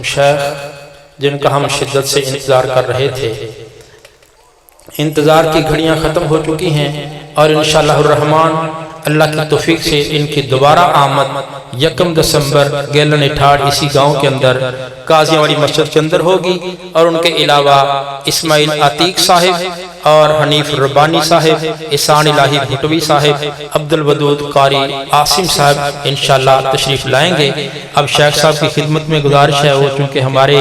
शेख जिनका हम शिद्दत से इंतज़ार कर रहे थे, इंतज़ार की घड़ियां ख़त्म हो चुकी हैं और इंशाअल्लाह रहमान अल्लाह की तौफीक से इनकी दोबारा आमद 1 दिसंबर गेलन इठाड़ इसी गांव के अंदर काजियावाड़ी मस्जिद के अंदर होगी। और उनके अलावा इस्माइल आतीक साहिब और हनीफ रब्बानी साहिब, इसान इलाही भुटवी साहिब, अब्दुल वदूद कारी आसिम साहब इंशाअल्लाह तशरीफ़ लाएंगे। अब शेख साहब की खिदमत में गुजारिश है, वो चूँकि हमारे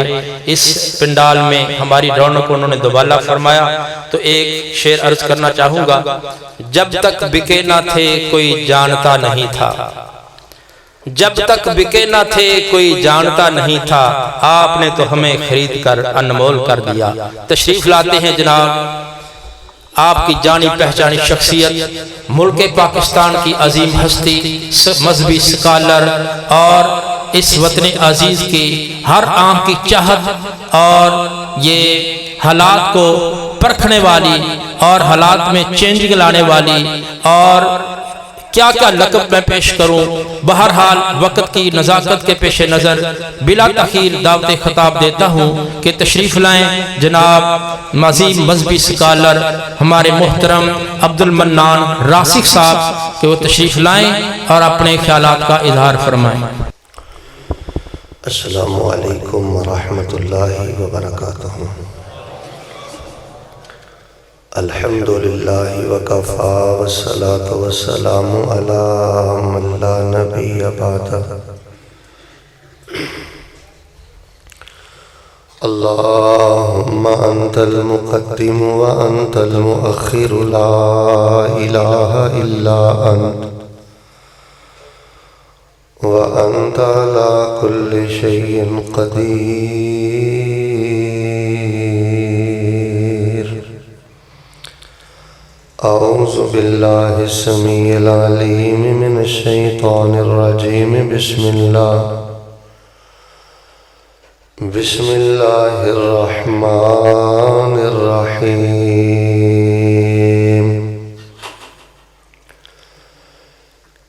इस पंडाल में हमारी रौनक को उन्होंने दोबाला फरमाया, तो एक शेर अर्ज करना चाहूँगा। जब तक बिके ना थे कोई जानता नहीं था, जब तक बिके ना थे कोई जानता नहीं था, आपने तो हमें खरीद कर अनमोल कर दिया। तशरीफ लाते हैं जनाब आपकी जानी पहचानी शख्सियत, मुल्क पाकिस्तान की अजीम हस्ती, मजहबी स्कॉलर और इस वतन अजीज की हर आम की चाहत और ये हालात को परखने वाली और हालात में चेंजिंग लाने वाली, और क्या क्या लक़ब मैं पेश करूं, बहरहाल वक़्त की नज़ाकत के पेश नज़र बिला तख़ीर दावत ख़िताब देता हूं कि तशरीफ़ लाएं जनाब मज़ीद मजहबी स्कॉलर हमारे मोहतरम अब्दुल मन्नान रासिक साहब कि वो तशरीफ़ लाएं और अपने ख्यालात का इजहार फरमाएं। अस्सलामु अलैकुम व रहमतुल्लाहि व बरकातुहू। अल्हम्दुलिल्लाहि व कफ़ा वस्सलातु वस्सलामु अला मन ला नबिय्य बअदा। अल्लाहुम्मा अंतल मुक़द्दिम व अंतल मुअख्खिर ला इलाहा इल्ला अंत व अंत अला कुल्लि शैइन क़दीर। औज़ु बिल्लाहि समीइल अलीम मिनश शैतानिर रजीम। बिस्मिल्लाहिर रहमानिर रहीम।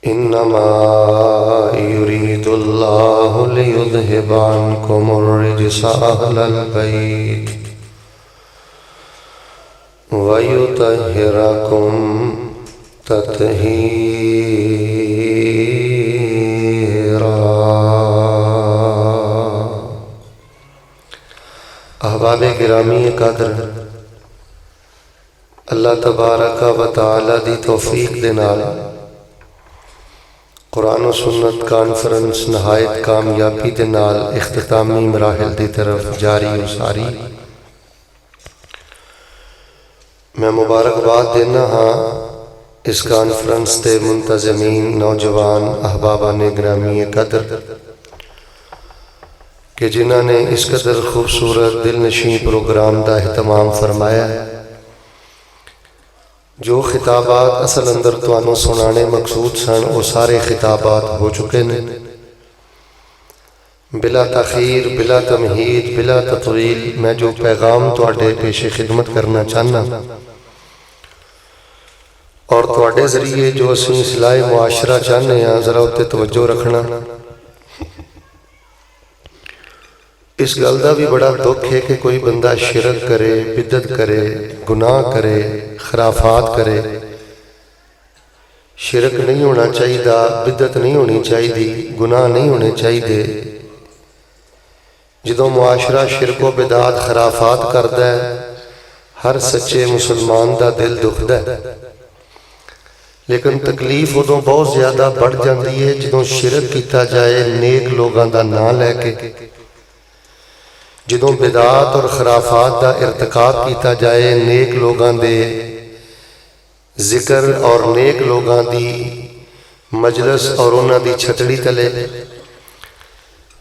इन्नमा युरीदुल्लाहु लियुज़हिबा अन्कुमुर रिजसा अहलल बैत वयुतहिरकुम तत्हीरा। अहबाब गिरामी कदर, अल्लाह तबारक व तआला दी तौफीक दे नाल कुरान और सुन्नत कॉन्फ्रेंस नहायत कामयाबी दे नाल इख्तितामी मराहिल दी तरफ जारी उसारी। मैं मुबारकबाद देना हाँ इस कॉन्फ्रेंस के मुंतज़मीन नौजवान अहबाबान गिरामी कदर कि जिन्हों ने इस कदर खूबसूरत दिलनशीं प्रोग्राम का एहतमाम फरमाया है। जो खिताबात असल अंदर तुहानू सुनाने मकसूद सन वो सारे खिताबात हो चुके हैं। बिला तखीर बिला तमहीद बिला ततवील मैं जो पैगाम तुहाडे पेशे खिदमत करना चाहना और तुहाडे जरिए जो असीं इस्लाह मुआशरा चाहते हैं जरा उत्ते तवज्जो रखना। इस गल का भी बड़ा दुख है कि कोई बंदा शिरक करे, बिदत करे, गुनाह करे, खराफात करे। शिरक नहीं होना चाहिए, बिदत नहीं होनी चाहिए, गुनाह नहीं होने चाहिए। जो मुआशरा शिरको बिदात खराफात करता है हर सच्चे मुसलमान का दिल दुखदा है। लेकिन तकलीफ उदों बहुत ज्यादा बढ़ जाती है जो शिरक किया जाए नेक लोगों का नाम लैके, जो बिदात और खराफात का इरतिकाब किया जाए नेक लोगों के जिक्र और नेक लोगों की मजलिस और उन्होंने छतड़ी तले।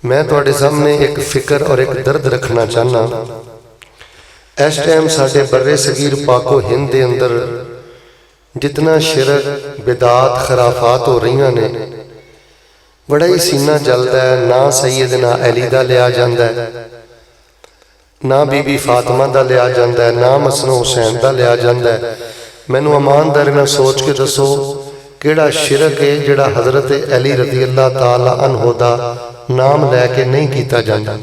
मैं तुहाडे सामने एक फिक्र और एक दर्द रखना चाहना। इस टाइम साडे बर्रे सगीर पाको हिंद के अंदर जितना शिरक बिदात खराफात हो रही ने बड़ा ही सीना जलता है। ना सैयदना अली दा लिया जाता है, ना बीबी फातिमा दा लिया जाता है, ना मसनो हुसैन दा लिया जाता है। मैनू ईमानदारी नाल सोच के दसो किहड़ा शिरक है जिहड़ा हजरत अली रज़ी अल्लाह ताला अन्हु दा नाम लैके नहीं किया जाता।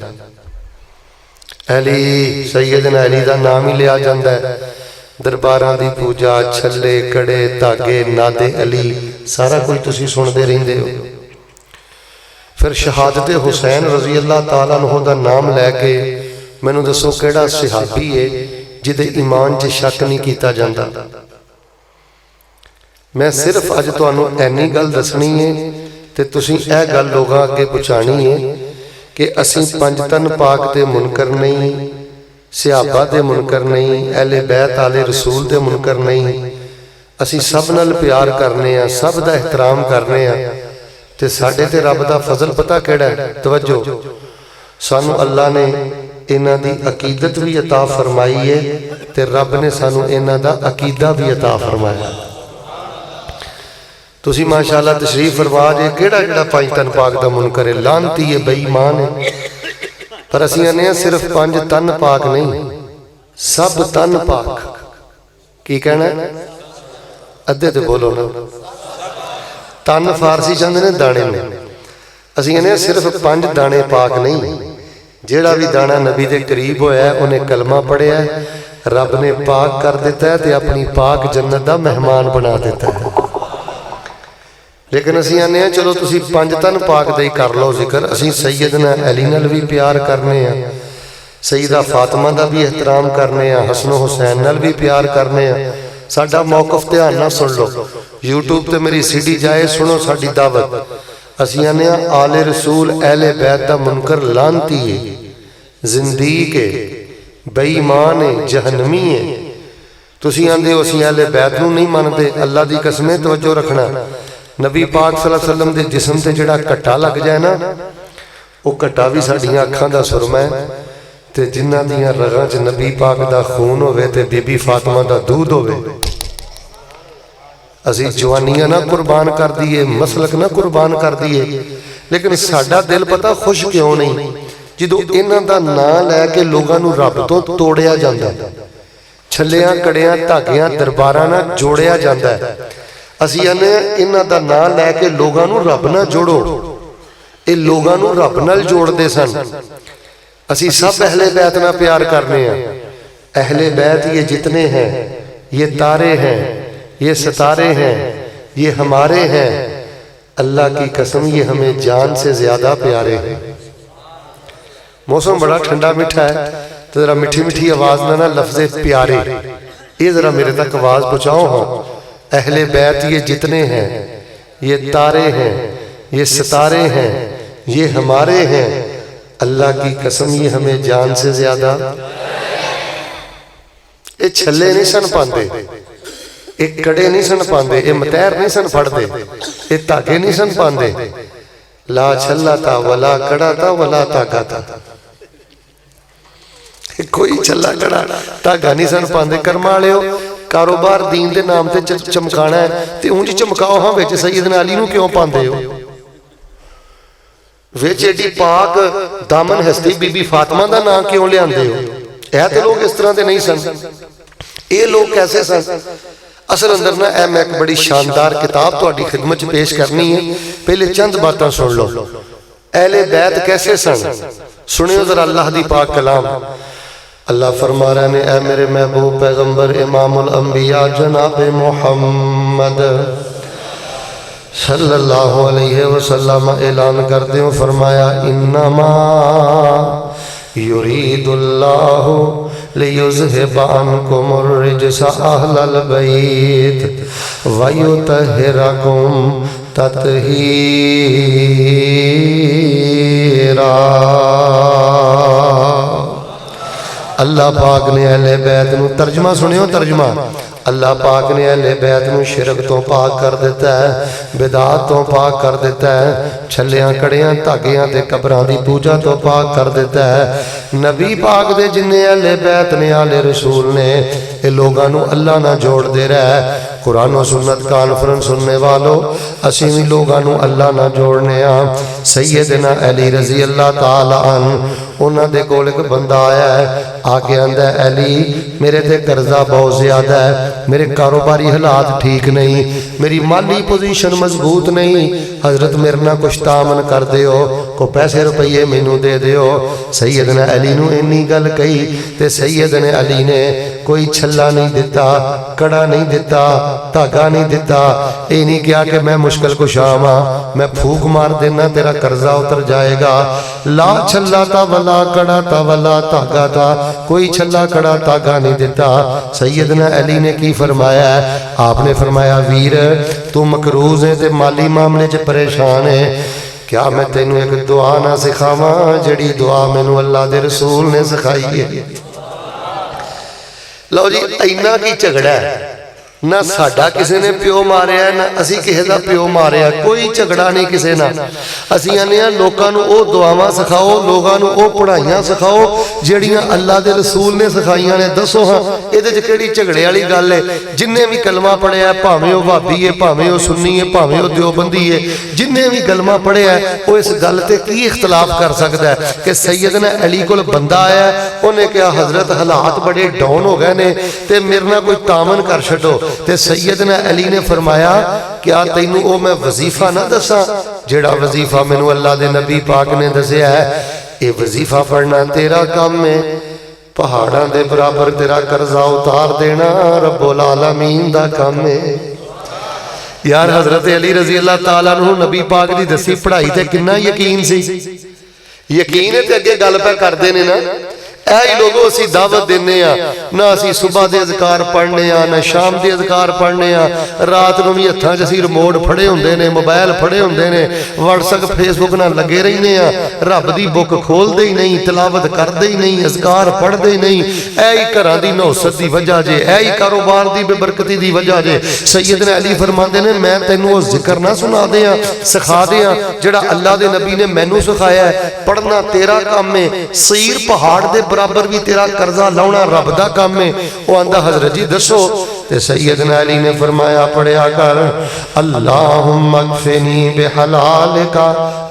अली सैयदना अली का नाम ही लिया जाता है। दरबारां दी पूजा, छल्ले कड़े धागे नादे अली सारा कुछ तुसीं सुनते रहंदे हो। फिर शहादत हुसैन रजी अल्लाह तआला अन्हु दा नाम लैके मैनूं दसो किहड़ा सहाबी है जिहदे ईमान च शक नहीं किया जाता। मैं सिर्फ अज तुहानूं इन्नी गल दसनी है ते तुसीं इह गल लोकां अगे पहुँचानी है कि असीं पंज तन पाक दे मुनकर नहीं, सहाबा दे मुनकर नहीं, अहले बैत आले रसूल दे मुनकर नहीं। असीं सब नाल प्यार करने आ, सब दा एहतराम करने आ ते साडे ते रब दा फजल पता किहड़ा है? तवज्जो, सानू अल्लाह ने इन्हां दी अकीदत भी अता फरमाई है ते रब ने सानू इन्हां दा अकीदा भी अता फरमाया। तुसी माशाअल्लाह तशरीफ फरमा जे केड़ा केड़ा पंज तन पाक दा मुनकर है, लानती है, बेईमान है। पर असीं आने सिर्फ पंज तन पाक नहीं, सब तन पाक। की कहना है? अद्धे तो बोलो ना। तन फारसी चाहते ने दाने ने, असीं आने सिर्फ पंज दाने पाक नहीं। जेड़ा भी दाना नबी दे करीब होया है उन्हें कलमा पढ़िया है, रब ने पाक कर दिता है ते अपनी पाक जन्नत दा मेहमान बना दिता है। लेकिन असीं आने चलो तुसीं पंज तन पाक दे कर लो जिक्र, असीं सैयदना अली नाल भी प्यार करने आ, सईदा फातिमा दा भी एहतराम करने आ, हसन हुसैन नाल भी प्यार करने आ। साडा मौकफ ध्यान नाल सुन लो, यूट्यूब ते मेरी सीडी जाए सुनो साडी दावत। असीं आने आले रसूल अहले बैत दा मुनकर लानती है, जिंदीक है, बेईमान है, जहन्नमी है। तुसीं आंदे हो असीं अहले बैत नूं नहीं मनदे। अल्लाह दी कसम है, तवज्जो रखना, नबी पाक सल्लल्लाहु अलैहि वसल्लम दे जिस्म ते जिहड़ा घट्टा लग जाए ना, वो घट्टा भी साडियां अखां दा सुरमा है। ते जिन्हां दियां रगां च नबी पाक दा खून होवे ते बीबी फातिमा दा दूध होवे, असीं जवानियां ना कुर्बान कर दीए, मसलक ना कुर्बान कर दीए, लेकिन साडा दिल पता खुश क्यों नहीं जदों इन्हां दा नाम लैके लोगां नूं रब तो तोड़िया जांदा है, छल्लियां कड़ियां धागियां दरबारां नाल जोड़िया जांदा है। असीं आने इन्हां दा नाम लैके लोगां नूं रब नाल जोड़ो, ये लोगां नूं रब नाल जोड़दे सन। असीं सब अहले बैत नाल प्यार करने हैं। अहले बैत ये जितने हैं, ये तारे हैं, ये सितारे हैं, ये हमारे हैं। अल्लाह की कसम ये हमें जान से ज्यादा प्यारे हैं। मौसम बड़ा ठंडा मीठा है, तो जरा मीठी मीठी आवाज ना लफ्ज़े प्यारे ये जरा मेरे तक आवाज पहुँचाओ। हाँ, अहले बैत ये जितने हैं, ये तारे हैं, ये सितारे हैं, ये हमारे हैं। अल्लाह की कसम ये हमें जान से ज्यादा। ये छल्ले नहीं सन पाते, एक कड़े नहीं सन पाते, ये मतैर नहीं सन फड़ते, ये धागे नहीं सन पाते। ला छल्ला था वला कड़ा था वला धागा था, कोई छल्ला कड़ा धागा नहीं सन पाते। कर्मा वालिओ, कारोबार दीन के नाम से चमकाना है तो ऊंज चमकाओ। हाँ, विच सैयदना अली नूं क्यों पाते हो? विच एडी पाक दामन हस्ती बीबी फातिमा का नाम क्यों लियाते हो? यह तो लोग इस तरह के नहीं सन। ये लोग कैसे सन? असल अंदर ना ऐ मैं एक बड़ी शानदार किताब तुहाडी खिदमत च पेश करनी है। पहले चंद बातें सुन लो। अहले बैत कैसे सन, सुनियो जरा अल्लाह दी पाक कलाम। अल्लाह फरमा रहे ने, ऐ मेरे महबूब पैगंबर इमामुल अंबिया जनाब मोहम्मद सल्लल्लाहु अलैहि वसल्लम ऐलान करते हो, फरमाया इन्नमा युरीदुल्लाहु लियुज़हिबा अन्कुमुर रिजसा अहलल बैत व युतहिरकुम तत्हीरा। अल्लाह पाक ने अहले बैत नूं, तर्जमा सुनियो तर्जमा, अल्लाह पाक ने अहले बैत नूं शिरक तो पाक कर दिता है, बिदात तो पाक कर दिता है, छल्लियां कड़ियां धागियां ते कबरां दी पूजा तो पाक कर दिता है। नबी पाक दे जिन्ने अहले बैत ने, आले रसूल ने, ये लोगां नूं अल्लाह नाल जोड़दे रह। कुरान और सुन्नत कॉन्फ्रेंस सुनने वालों, असीं भी लोगां नूं अल्लाह नाल जोड़ने आ। सैयदना अली रजी अल्लाह ताला अन्हु उन्हां दे कोल एक बंदा आया है, आके आंदा अली मेरे ते कर्जा बहुत ज़्यादा है, मेरे कारोबारी हालात ठीक नहीं, मेरी माली पोजीशन मजबूत नहीं, हजरत मेरे नाल कुछ तामन कर दिओ, को पैसे रुपये मैनू दे दिओ। सैयदना अली नू इन्नी गल कही ते सैयदना अली ने कोई छल्ला नहीं दिता, कड़ा नहीं दिता, धागा नहीं दिता। ये नहीं कहा कि मैं मुश्किल कुशा हाँ, मैं फूक मार देना तेरा कर्जा उतर जाएगा। ला छल्ला था वला कड़ा था वला धागा था, कोई छल्ला कड़ा धागा नहीं दिता। सैयदना अली ने की फरमाया? आपने फरमाया वीर तू मकरूज है ते माली मामले च परेशान है, क्या मैं तेनू एक दुआ ना सिखावा जिहड़ी दुआ मैनू अल्लाह दे रसूल ने सिखाई है। लो जी इन्ना की झगड़ा है, ना साडा किसी ने प्यो मारिया ना असी किसी का प्यो मारिया, कोई झगड़ा नहीं किसी ना। असी आने लोगों को वो दुआवां सिखाओ, लोगों को वो पढ़ाइयां सिखाओ जिहड़ियां अल्लाह दे रसूल ने सिखाइयां ने। दसो हाँ इहदे च किहड़ी झगड़े वाली गल है? जिन्हें भी कलमा पढ़िया, भावें वो भाभी है, भावें वो सुन्नी है, भावें वो देवबंदी है, जिन्हें भी कलमा पढ़िया वो इस गल ते की इख्तलाफ कर सकता है कि सैयदना अली कोल बंदा आया, उन्हें कहा हजरत हालात बड़े डाउन हो गए ने ते मेरे नाल कोई तामन कर छड्डो। ते सैयदना अली ने फरमाया क्या तैनू ओ मैं वजीफा ना दसा जेड़ा वजीफा मैनू अल्लाह दे नबी पाक ने दसिया है? ये वजीफा पढ़ना तेरा काम है, पहाड़ां दे बराबर तेरा कर्जा उतार देना रब्बुल आलमीन दा काम है। यार हजरत अली रजी अल्लाह तआला अन्हु नबी पाक दी दसी पढ़ाई ते किन्ना यकीन सी। यकीन है ते अगे गल पे करदे ने ना ऐ लोगों असी दावत देने ना असी सुबह के अज़कार पढ़ने ना शाम के अज़कार पढ़ने, रात को भी हत्थां च असी रिमोट फड़े होंदे ने, मोबाइल फड़े होंदे ने, व्हाट्सएप फेसबुक नाल लगे रहने, रब की बुक खोलते ही नहीं, तिलावत करते ही नहीं, अज़कार पढ़ते ही नहीं। ऐ घरां दी नौसत की वजह जे, ऐ कारोबार की बेबरकती की वजह जे। सैयदना अली फरमाते ने मैं तेनों वो जिक्र ना सुना दियां सिखा दियां जिहड़ा अल्लाह दे नबी ने मैनू सिखाया है। पढ़ना तेरा काम है, सीर पहाड़ दे बराबर भी तेरा कर्जा लाउना रब दा काम है। वो आंदा हजरत जी दसो, ते सैयदना अली ने फरमाया पढ़िया कर अल्लाहुम्मा अक्फिनी बिहलालिका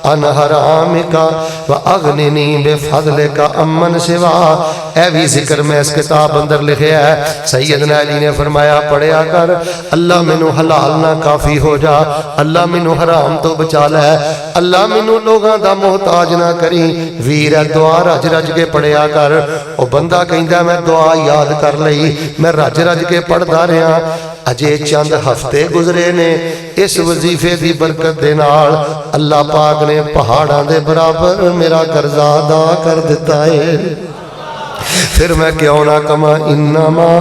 अन हरामिका व अगनिनी बिफज़लिका अम्मन सिवा। ऐ भी जिक्र मैं इस किताब अंदर लिखिया है। सैयदना अली ने फरमाया पढ़िया कर अल्लाह मैनू हलाल ना काफी हो जा, अल्लाह मैनू हराम तो बचा लै, अल्लाह मैनू लोगों दा मोहताज ना करी। वीर दुआ रज रज के पढ़िया कर। वो बंदा कहंदा मैं दुआ याद कर लई, मैं रज रज के पढ़दा रहा, अजे चंद हफ्ते गुजरे ने, इस वजीफे की बरकत दे नाल अल्लाह पाक ने पहाड़ां दे बराबर मेरा कर्जा अदा कर दिता है। फिर मैं क्यों ना कमा इन्नमा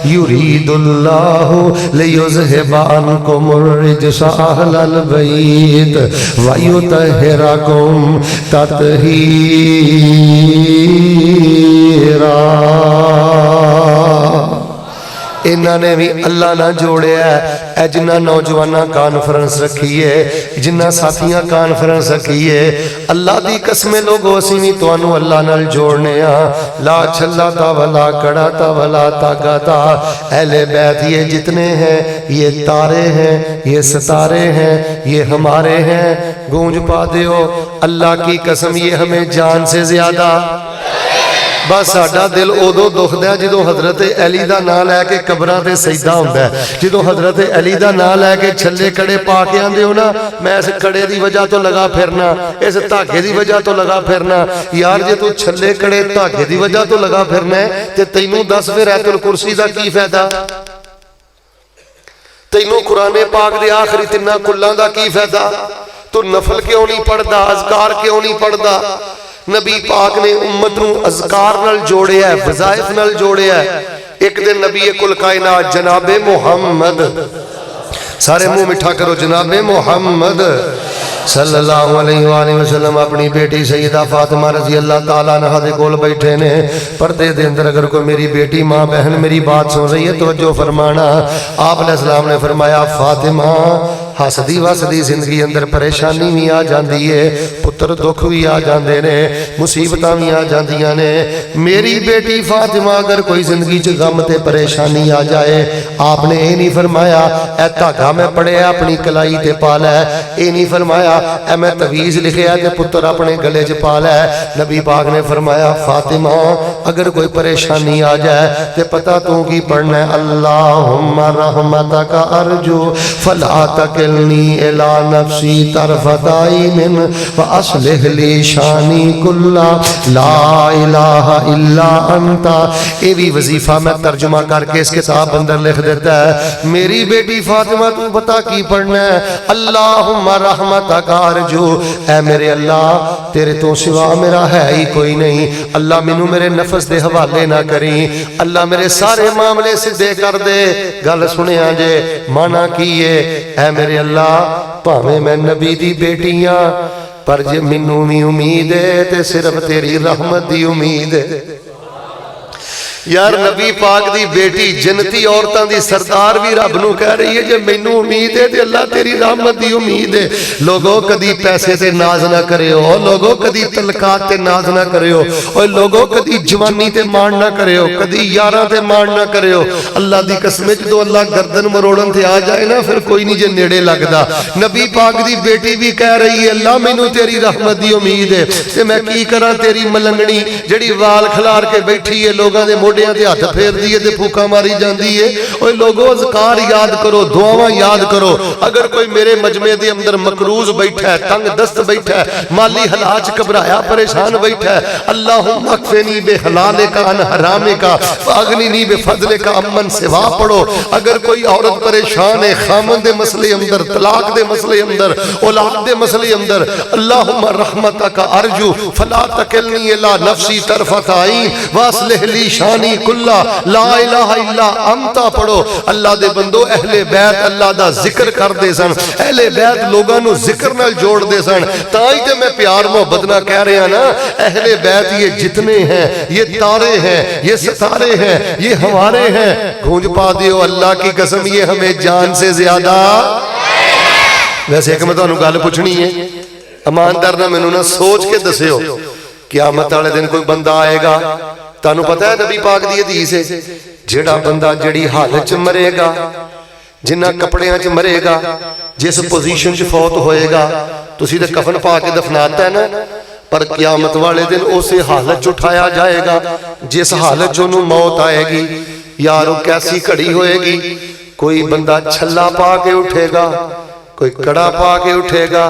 युरीदुल्लाहु लियुज़हिबा अन्कुमुर रिज्सा अहलल बैत व युतहिरकुम तत्हीरा। इन्होंने भी अल्लाह ना जोड़िया है। जिन्ना नौजवाना कानफ्रेंस रखी है, जिन्ना साथियां कानफ्रेंस रखी है, अल्लाह की कसमें लोगों असीं भी तुहानू अल्लाह नाल जोड़ने ला छल्ला ता वला कड़ा ता वला तागा ता। अहले बैत ये जितने हैं ये तारे हैं, ये सितारे हैं, ये हमारे हैं। गूंज पा दियो अल्लाह की कसम ये हमें जान से ज्यादा। बस साडा दिल उदों दुखदा जो हजरत अली का नाम लैके कबरां ते सजदा हुंदा है, जो हजरत अली का नाम लैके छल्ले कड़े पा के आंदे हो ना, मैं इस कड़े की वजह तो लगा फिरना, इस धागे की वजह तो लगा फिरना। यार जे तू छल्ले कड़े धागे की वजह तो लगा फिरना है ते तैनू दस फिर आयतुल कुर्सी का की फायदा? तैनू कुरान पाक दे आखिरी तिन्ना कुल्लां दा की फायदा? तू नफल क्यों नहीं पढ़दा, अज़कार क्यों नहीं पढ़दा? नबी पाक ने उम्मत नू अज़कार नाल जोड़िया है, वज़ाइफ नाल जोड़िया है। एक दिन नबी कुल कायनात जनाबे मुहम्मद, सारे मुंह मिठा करो, जनाबे मुहम्मद सल्लल्लाहु अलैहि वसल्लम अपनी बेटी सैयदा फातिमा रज़ी अल्लाह ताला अन्हा दे कोल बैठे ने। पर्दे दे अंदर अगर कोई मेरी बेटी माँ बहन मेरी बात सुन रही है तो जो फरमाना। आप अलैहिस्सलाम ने फरमाया फातिमा हसदी वसदी जिंदगी अंदर परेशानी भी आ जाती है, पुत्र दुख भी आ जाते ने, मुसीबत भी आ जांदियां ने। मेरी बेटी फातिमा अगर कोई जिंदगी च गम ते परेशानी आ जाए, आपने ये नहीं फरमाया ए धागा मैं पढ़िया अपनी कलाई ते पा लै, ये नहीं फरमाया ए मैं तवीज लिखिया ते पुत्र अपने गले च पा लै। नबी पाक ने फरमाया फातिमा अगर कोई परेशानी आ जाए तो पता तू की पढ़ना है, अल्लाहुम्मा रहमतक अर्जू फला तकिलनी इला नफ्सी तरफत ऐनिन व अस्लिह ली शानी कुल्ला ला इलाहा इल्ला अंता। ये भी वजीफा मैं तर्जुमा करके इस किताब अंदर लिख देता है। मेरी बेटी फातिमा तू पता की पढ़ना है, अल्लाहुम्मा रहमतक अर्जू, ऐ मेरे अल्लाह तेरे तो सिवा मेरा है ही कोई नहीं, अल्लाह मैनू मेरे नफस दे हवाले ना करी, अल्लाह मेरे सारे मामले सीधे कर दे। गल सुनिया जे माना की है, ऐ मेरे अल्लाह भावें मैं नबी दी बेटी हाँ पर जे मैनू भी उम्मीद है तो सिर्फ तेरी रहमत दी उम्मीद है। यार नबी पाक दी बेटी जन्नती औरतां दी सरदार भी रब नूं कह रही है जे मैनू उम्मीद है ते अल्लाह तेरी रहमत दी उम्मीद है। लोगों कदी पैसे ते नाज ना करियो, लोगों कदी तलकात ते नाज ना करियो, और लोगों कदी जवानी ते मान ना करियो, कदी यारां ते मान ना करियो। अल्लाह दी कसम जो अल्लाह गर्दन मरोड़न ते आ जाए ना फिर कोई नहीं जे नेड़े लगदा। नबी पाक दी बेटी भी कह रही है अल्लाह मैनू तेरी रहमत दी उम्मीद है ते मैं की करा, तेरी मलंगनी जिहड़ी वाल खिलार के बैठी है लोगों दे मोढियां ते हथ फेरदी है ते फूका मारी जाती है। ओए लोगों अज़कार याद करो, दुआवां याद करो। अगर कोई मेरे मजमे दे अंदर मकरूज बैठा है, तंग दस्त बैठा है, माली हालात घबराया परेशान बैठा है, अल्लाहुम्मा अक्फिनी बिहलालिका अन हरामिका वागनिनी बिफज़लिका अम्मन सिवा पढ़ो। अगर कोई औरत परेशान है खामन दे मसले अंदर, तलाक दे मसले अंदर, औलाद दे मसले अंदर, अल्लाहुम्मा रहमतका अर्जू फला तकिलनी इला नफ्सी तरफत ऐन वास्लिह ली शानी कुल्ला ला इलाहा इल्ला अंता पढ़ो। अल्लाह दे बंदो अहले बैत अल्लाह दा जिक्र करदे सन, अहले बैत लोगां नू जिक्र नाल जोड़दे सन। ताई ते मैं प्यार मोहब्बत ना कह रहा ना, अहले बैत ये जितने हैं, ये तारे हैं, ये सितारे हैं, ये हमारे हैं। गूंज पा दियो अल्लाह की कसम ये हमें जान से ज्यादा। वैसे एक मैं तुहानू गल पुछनी है, ईमानदार ना मैनू ना सोच के दसियो, क़यामत वाले दिन कोई बंदा आएगा, तानू पता है नबी पाक दी हदीस है, जेड़ा बंदा जड़ी हालत च मरेगा, जिन्ना कपड़ियां च मरेगा, जिस पोजीशन च फौत होएगा, तुसी ते कफन पा के दफनाता है ना, पर क़यामत वाले दिन उस हालत च उठाया जाएगा जिस हालत च उन्हें मौत आएगी। यार कैसी घड़ी होएगी, कोई बंदा छल्ला पा के उठेगा, कोई कड़ा पा के उठेगा,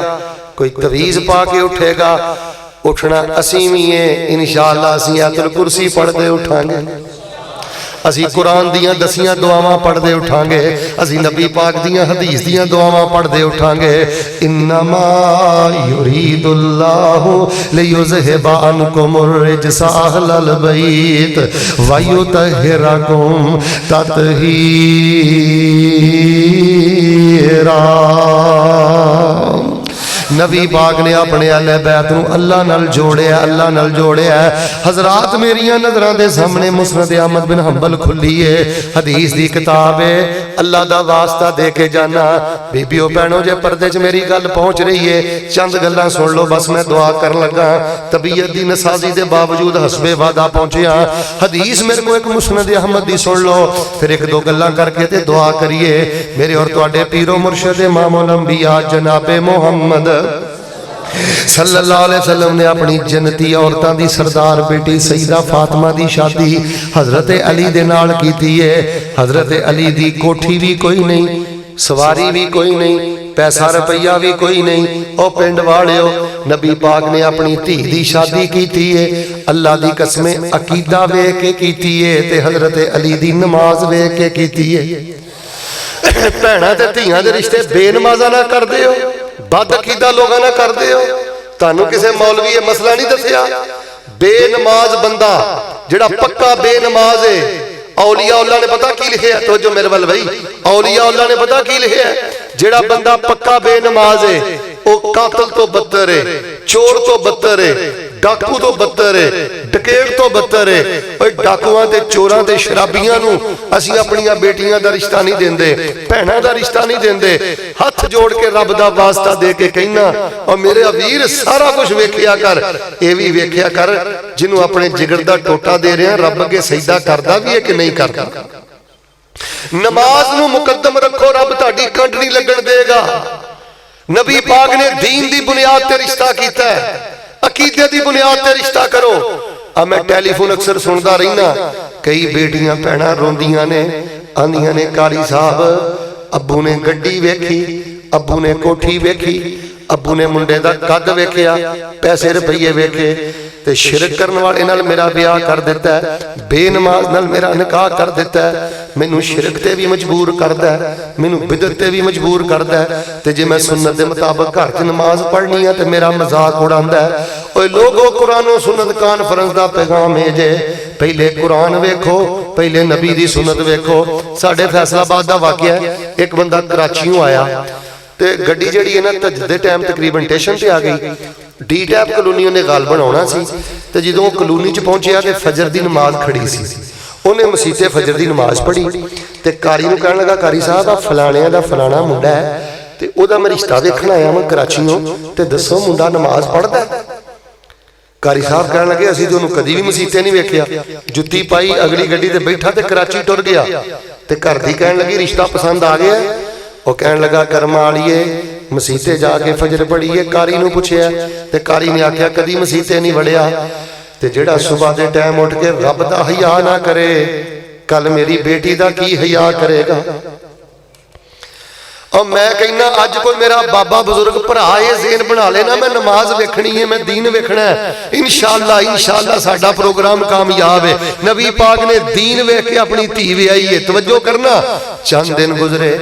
कोई तवीज पा के उठेगा। उठना असी भी है इंशाअल्लाह, असी आयतुल कुर्सी पढ़ते उठांगे, असी कुरान दियां दसियां दुआवां पढ़ते उठांगे, असी नबी पाक दियां हदीस दियां दुआवां पढ़ते उठांगे। इन्नमा युरीदुल्लाहु लियुज़हिबा अन्कुमुर रिज्सा अहलल बैत व युतहिरकुम तत्हीरा। नबी पाक ने अपने अहले बैत नूं अल्लाह नाल जोड़िया, अल्लाह नाल जोड़िया। हजरात मेरियां नज़रां दे सामने मुस्नद अहमद बिन हंबल खुली है, हदीस दी किताब है। अल्लाह दा वास्ता दे के जाना बीबियो भैनों, जे पर्दे च मेरी गल पहुंच रही है चंद गल्लां सुन लो, बस मैं दुआ कर लगा। तबीयत दी नसाजी दे बावजूद हसबे वादा पहुंचिया। हदीस मेरे को एक मुस्नद अहमद दी सुन लो, फिर एक दो गल्लां करके ते दुआ करिए। मेरे और तुहाडे पीरो मुर्शिद इमामुल अंबिया जनाबे मुहम्मद सल्लल्लाहु अलैहि वसल्लम ने अपनी जन्नती औरतां दी सरदार बेटी सईदा फातिमा दी शादी हजरत अली दे नाल कीती है। हजरत अली दी कोठी भी कोई नहीं, सवारी भी कोई नहीं, पैसा रुपया भी कोई नहीं। ओ पिंड वालियो, नबी पाक ने अपनी धी दी शादी कीती है, अल्लाह दी कसमें अकीदा वेख के कीती है ते हजरत अली दी नमाज वेख के कीती है। भैणां ते धीआं दे रिश्ते बेनमाज़ा ना करदे हो, बद अकीदा लोगां ना करदे हो। तानू किसे मौलवी ये मसला नहीं दसिया, बेनमाज बंदा जिहड़ा पक्का बेनमाज है, औलिया अल्लाह ने पता की लिखे है, तो जो मेरे वाल भाई औलिया अल्लाह ने पता की लिखे है, जिहड़ा बंदा पक्का बेनमाज है वो कातल तो बदतर है, चोर तो बदतर है, डाकू तो बदतर है, डकैत तो बदतर है। ओए डाकुआं ते चोरां ते शराबियां नूं असीं अपणियां बेटियां दा रिश्ता नहीं देंदे, भैणां दा रिश्ता नहीं देंदे। हथ जोड़ के रब दा वास्ता दे के कहना, और मेरे वीर सारा कुछ वेखिया कर, ये भी वेखिया कर जिन्हों अपने जिगर दा टोटा दे रहे हैं रब अगे सजदा करदा भी है कि नहीं करदा। नमाज नूं मुकद्दम रखो, रब तुहाडी कंड नहीं लगन देगा। नबी पाक ने दीन दी बुनियाद ते रिश्ता कीता है, अकीदे दी बुनियाद ते रिश्ता करो। अब मैं टेलीफोन अक्सर सुनता रहना, कई बेटियां भैणां रोंदियां ने, आंदियां ने कारी साहब अब्बू ने गड्डी वेखी, अब्बू ने कोठी वेखी, अब्बू ने मुंडे दा कद वेखिया, पैसे रुपये वेखे, ते शिरक करने वाले नाल मेरा ब्याह कर दिता है, बेनमाज नाल मेरा निकाह कर दिता है, मैनू शिरक ते भी मजबूर करदा है, मैनू बिदअत ते भी मजबूर करदा है, ते जे मैं सुन्नत दे मुताबिक घर च नमाज पढ़नी है ते मेरा मजाक उड़ांदा है। ओए लोगो कुरान सुन्नत कॉन्फ्रेंस दा पैगाम है जे पहले कुरान वेखो, पहले नबी दी सुन्नत वेखो। साडे फैसलाबाद दा वाकया है, एक बंदा कराचीओ आया ते गड्डी जिहड़ी है ना तजदे टाइम तकरीबन स्टेशन ते आ गई। डी टैप कलोनी उन्हें गल बनाउणा सी ते जदों कलोनी च पहुंचिया ते फजर दी नमाज खड़ी सी, उन्हें मसीते फजर दी नमाज पढ़ी ते कारी नूं कहण लगा, कारी साहब आ फलाणिਆਂ दा फलाना मुंडा है ते ओदा मैं रिश्ता वेखण आया मैं कराचीओ, ते दसो मुंडा नमाज पढ़दा है? कारी साहब कहण लगे, असीं ते ओनूं कदी भी मसीते नहीं वेखिया। जुत्ती पाई अगली गड्डी ते बैठा ते कराची टुर गया। ते घर दी कहण लगी रिश्ता पसंद आ गया। वो कहन लगा, कर्मा वालिए मसीते जाके फजर पढ़ीए। कारी नूं पुछया ते कारी ने आख्या कदी मसीते नहीं वड़िया, ते जेड़ा सुबह दे टाइम उठ के रब दा हया ना करे, कल मेरी बेटी दा की हया करेगा। और मैं कहना अज कोई मेरा बाबा बुजुर्ग भरा ये ज़हन बना लेना, मैं नमाज वेखनी है, मैं दीन वेखना है, इंशाअल्लाह इंशाअल्लाह साडा प्रोग्राम कामयाब है। नबी पाक ने दीन वेख के अपनी धी विआई है। तवज्जो करना, चंद दिन गुजरे,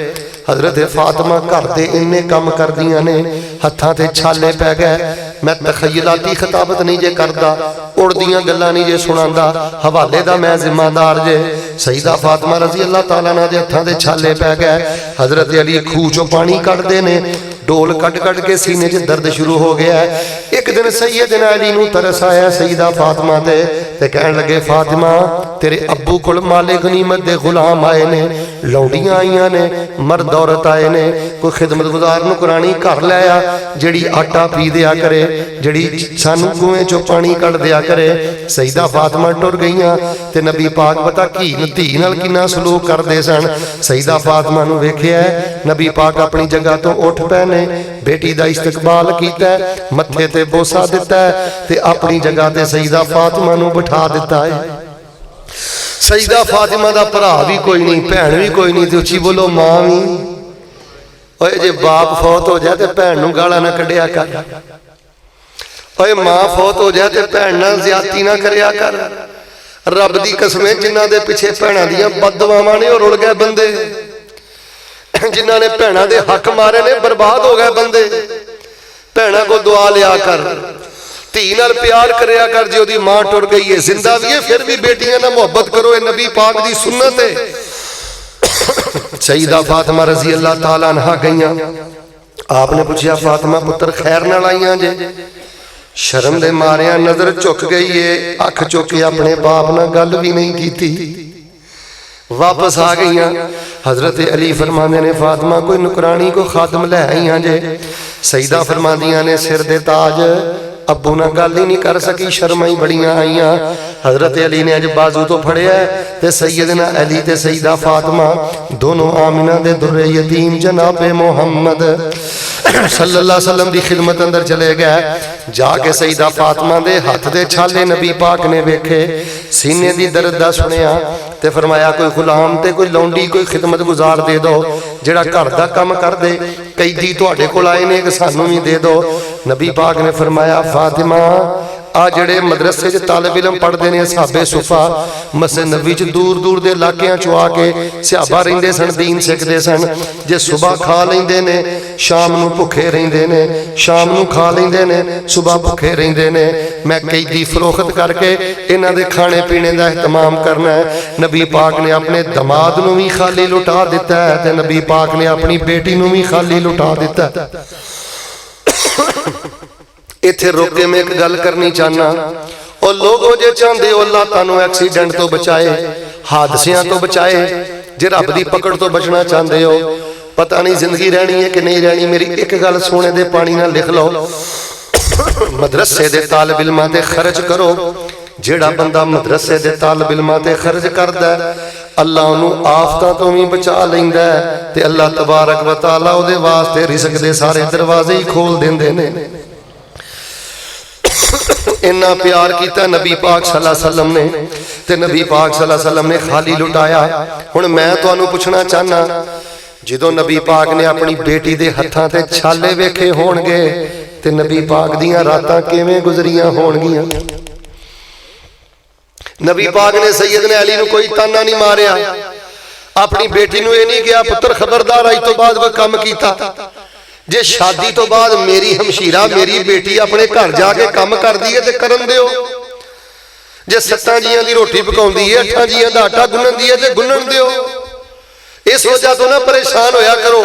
हजरत फातिमा घर दे इन्ने काम करदियां ने, हत्थां ते छाले पै गए। मैं तखयलाती खिताबत नहीं जे करदा, उड़दियां गल्लां नहीं जे सुणांदा, हवाले दा मैं जिम्मेदार जे। सईदा फातिमा रजी अल्लाह तआला अन्हा दे हत्थां ते छाले पै गए। हजरत अली खूह चों पानी कढ़दे ने, डोल कट कट के सीने च दर्द शुरू हो गया है। एक दिन सैयदना अली नूं तरस आया सईदा फातिमा ते कहन लगे, फातिमा तेरे अब्बू कोल माले गनीमत दे गुलाम आए ने, लौंडियां आईयां ने, मर्द औरत आए ने, कोई खिदमत गुजार नूं करानी घर ले आ, जिहड़ी आटा पी दिया करे, जिहड़ी सानू कुएं चों पानी कढ़ दिया करे। सईदा फातिमा टुर गईयां ते नबी पाक पता की धी नाल किन्ना सलूक करदे सन। सईदा फातिमा नूं वेखिया, नबी पाक अपनी जगह तो उठ पए ने, बेटी दा इस्तकबाल कीता, मत्थे ते बोसा दिता ते अपनी जगह ते सईदा फातिमा नूं बिठा दिता है। सईदा फातिमा दा भरा भी कोई नहीं, भैन भी कोई नहीं, ते उच्ची बोलो मां भी। ओए जे बाप फौत हो जाए ते भैन नूं गालां ना कढ़िया कर, ओए मां फौत हो जाए ते भैन नाल ज़्यादती ना करिया कर। रब दी कसमें जिन्हां दे पिछे भैणां दियां बददुआवां ने, ओ रुल गए बंदे। जिन्हां ने भैणां दे हक मारे ने, बर्बाद हो गए बंदे। भैणां को दुआ लिया कर, धी नाल प्यार करिया कर। जे ओदी मां टुर गई है, जिंदा भी है फिर भी बेटियां नाल मुहब्बत करो, ये नबी पाक दी सुन्नत है। सईदा फातिमा रजी अल्लाह तआला अन्हा गईयां। आपने पूछा, फातिमा पुत्र खैर नाल आईयां जे? शर्म दे मारिया नजर झुक गई है, अख चुक के अपने बाप नाल गल भी नहीं कीती, वापस आ गईयां। हजरत अली फरमांदे ने, फातिमा कोई नुकरानी को खादम लै आईयां जे? सईदा फरमांदियां ने, सिर दे ताज अब्बू नाल गल ही नहीं कर सकी, शर्मां ही बड़ियां आईयां। हजरत अली ने अज बाजू तो फड़िया ते सैयदना अली ते सईदा फातिमा दोनों आमिना दे दुर्रे यतीम जनाबे मोहम्मद सल्लल्लाहु अलैहि वसल्लम दी खिदमत अंदर चले गए। जाके सईदा फातिमा दे हाथ दे छाले नबी पाक ने वेखे, सीने दी दर्द दा सुनिया ते फरमाया, कोई गुलाम ते कोई लौंडी कोई खिदमत गुजार दे दो, जेड़ा घर दा काम कर दे। कैदी तुहाडे कोल आए ने, सानू भी दे दो। नबी पाक ने फरमाया, फातिमा आ जेड़े मदरसे च तालिब इलम पढ़ते हैं, साहबे सुफा मस्जिद नबी च दूर दूर के इलाकों चो आके सहाबा रहिंदे सन, दीन सिखते सन। जे सुबह खा लेंदे ने, शाम नूं भुखे रहिंदे ने, शाम नूं खा लेंदे ने, सुबह भुखे रहिंदे ने। मैं कैदी फरोख्त करके इन्हां दे खाने पीने का एहतमाम करना है। नबी पाक ने अपने दमाद नूं भी खाली लुटा दिता है ते नबी पाक ने अपनी बेटी नूं भी खाली लुटा दिता है। इत्थे रोक के मैं एक गल करनी चाहना, और लोगो जे चाहते हो अल्लाह तुहानू एक्सीडेंट तो बचाए, हादसियां तो बचाए, जे रब दी पकड़ तो बचना चाहते हो, पता नहीं जिंदगी रहनी है कि नहीं रहनी, मेरी एक गल सोने दे पानी नाल लिख लो, मदरसे दे तालिब इल्मां ते खर्च करो। जेड़ा बंदा मदरसे दे तालिब इल्मां ते खर्च करदा है, अल्लाह उन्हूं आफतां तो भी बचा लैंदा है, ते अल्लाह तबारक व तआला उहदे वास्ते रिज़्क दे सारे दरवाजे ही खोल देंदे ने। इन्ना प्यार किया नबी पाक सल्लल्लाहु अलैहि वसल्लम ने, ते नबी पाक सल्लल्लाहु अलैहि वसल्लम ने खाली लुटाया। हुण मैं तुहानूं पुछना चाहना, जदों नबी पाक ने अपनी बेटी दे हत्थां ते छाले वेखे होणगे, ते नबी पाक दियां रातां किवें गुजरियां होणगियां? नबी पाक ने सैयदना अली नूं कोई ताना नहीं मारिया, अपनी बेटी नूं ये नहीं कहा पुत्र खबरदार अज तो बाद कोई काम कीता। जे शादी तो बाद मेरी हमशीरा मेरी बेटी अपने घर जाके काम करदी है ते करन दिओ, जे 7 जियां दी रोटी पकाउंदी है 8 जियां दा आटा गुन्नदी है ते गुन्नण दिओ। इस वजह तो ना परेशान होया करो।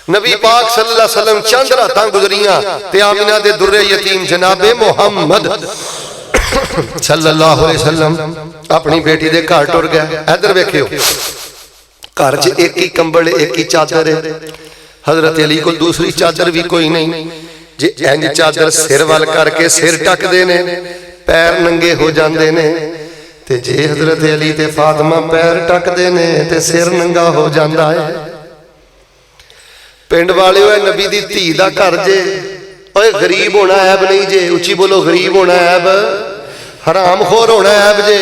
नबी पाक सल्लल्लाहु अलैहि वसल्लम चंद रातां गुजरियां ते आमिना दे दुर्रे यतीम जनाबे मुहम्मद सल्लल्लाहु अलैहि वसल्लम अपनी बेटी दे घर टुर गया। इधर वेखियो, घर च एक ही कंबल एक ही चादर है। हजरत अली को दूसरी चादर भी कोई नहीं। जे इंज चादर सिर वाल करके सिर ढकदे ने, पैर नंगे हो जाते ने, ते जे हजरत अली ते फातिमा पैर ढकदे ने ते सिर नंगा हो जाता है। पिंड वाले नबी दी धी दा घर जे, ओए गरीब होना ऐब नहीं जे, उची बोलो गरीब होना ऐब, हराम खोर होना ऐब जे,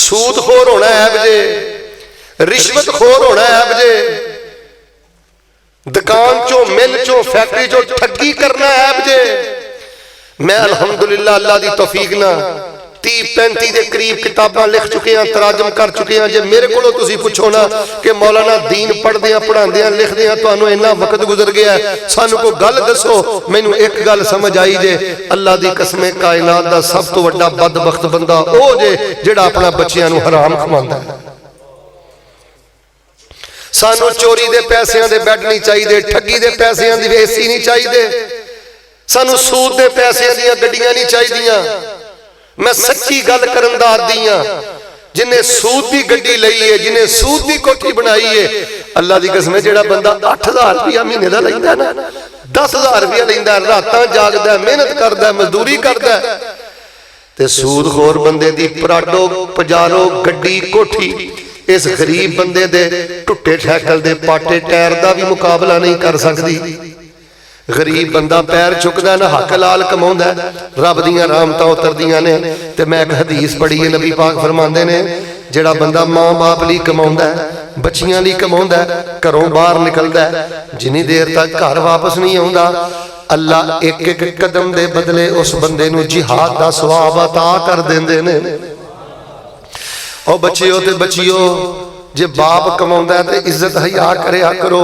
सूद खोर होना ऐब जे, रिश्वत खोर होना ऐब जे, दुकान चो मिल चो फैक्ट्री चो ठगी करना ऐब जे। मैं अल्हम्दुलिल्लाह अल्लाह दी तौफीक ना 30-35 के करीब किताबां लिख चुके हैं, तराजम कर चुके हैं। जे मेरे को तुसी पूछो ना कि मौलाना दीन पढ़दे पढ़ांदे लिखदे तुहानू इन्ना वक्त गुजर गया, सानू कोई गल दसो। मैनू एक गल समझ आई जे, अल्लाह दी कसम कायनात दा सब तो वड्डा बदबख्त बंदा ओ जे जेड़ा अपना बच्चियां नू हराम खवांदा है। सानू चोरी दे पैसिਆਂ दे बैड नहीं चाहिए, ठगी दे पैसिਆਂ दी एसी नहीं चाहिए, सानू सूद दे पैसिਆਂ दी गड्डियां नहीं चाहिए। मैं सच्ची गल करन दा आदी हां, जिन्हें सूद की गड्डी लई है, जिन्हें सूद की कोठी बनाई है, अल्लाह की कसम जेड़ा बंदा 8,000 रुपया महीने का लैंदा ना, 10,000 रुपया लैंदा, रातां जागदा, मेहनत करदा, मजदूरी करदा, ते सूदखोर बंदे दी पराडो पजारो गड्डी कोठी इस गरीब बंदे दे टुटे साइकिल दे पाटे टायर का भी मुकाबला नहीं कर सकती। गरीब बंदा पैर चुकदा ना हक लाल कमाउंदा, रब दियां रहमतां उतरदियां ने। ते मैं एक हदीस पढ़ी है, नबी पाक फरमांदे ने जेड़ा बंदा मां बाप लई कमाउंदा है, बच्चियां लई कमाउंदा है, घरों बाहर निकलदा है, जिन्नी देर तक घर वापस नहीं आउंदा, अल्लाह एक एक कदम दे बदले उस बंदे नूं जिहाद दा सवाब अता कर देंदे ने। ओ बच्चियो ते बच्चियो, जे बाप कमाउंदा है ते इज्जत हया करिया करो।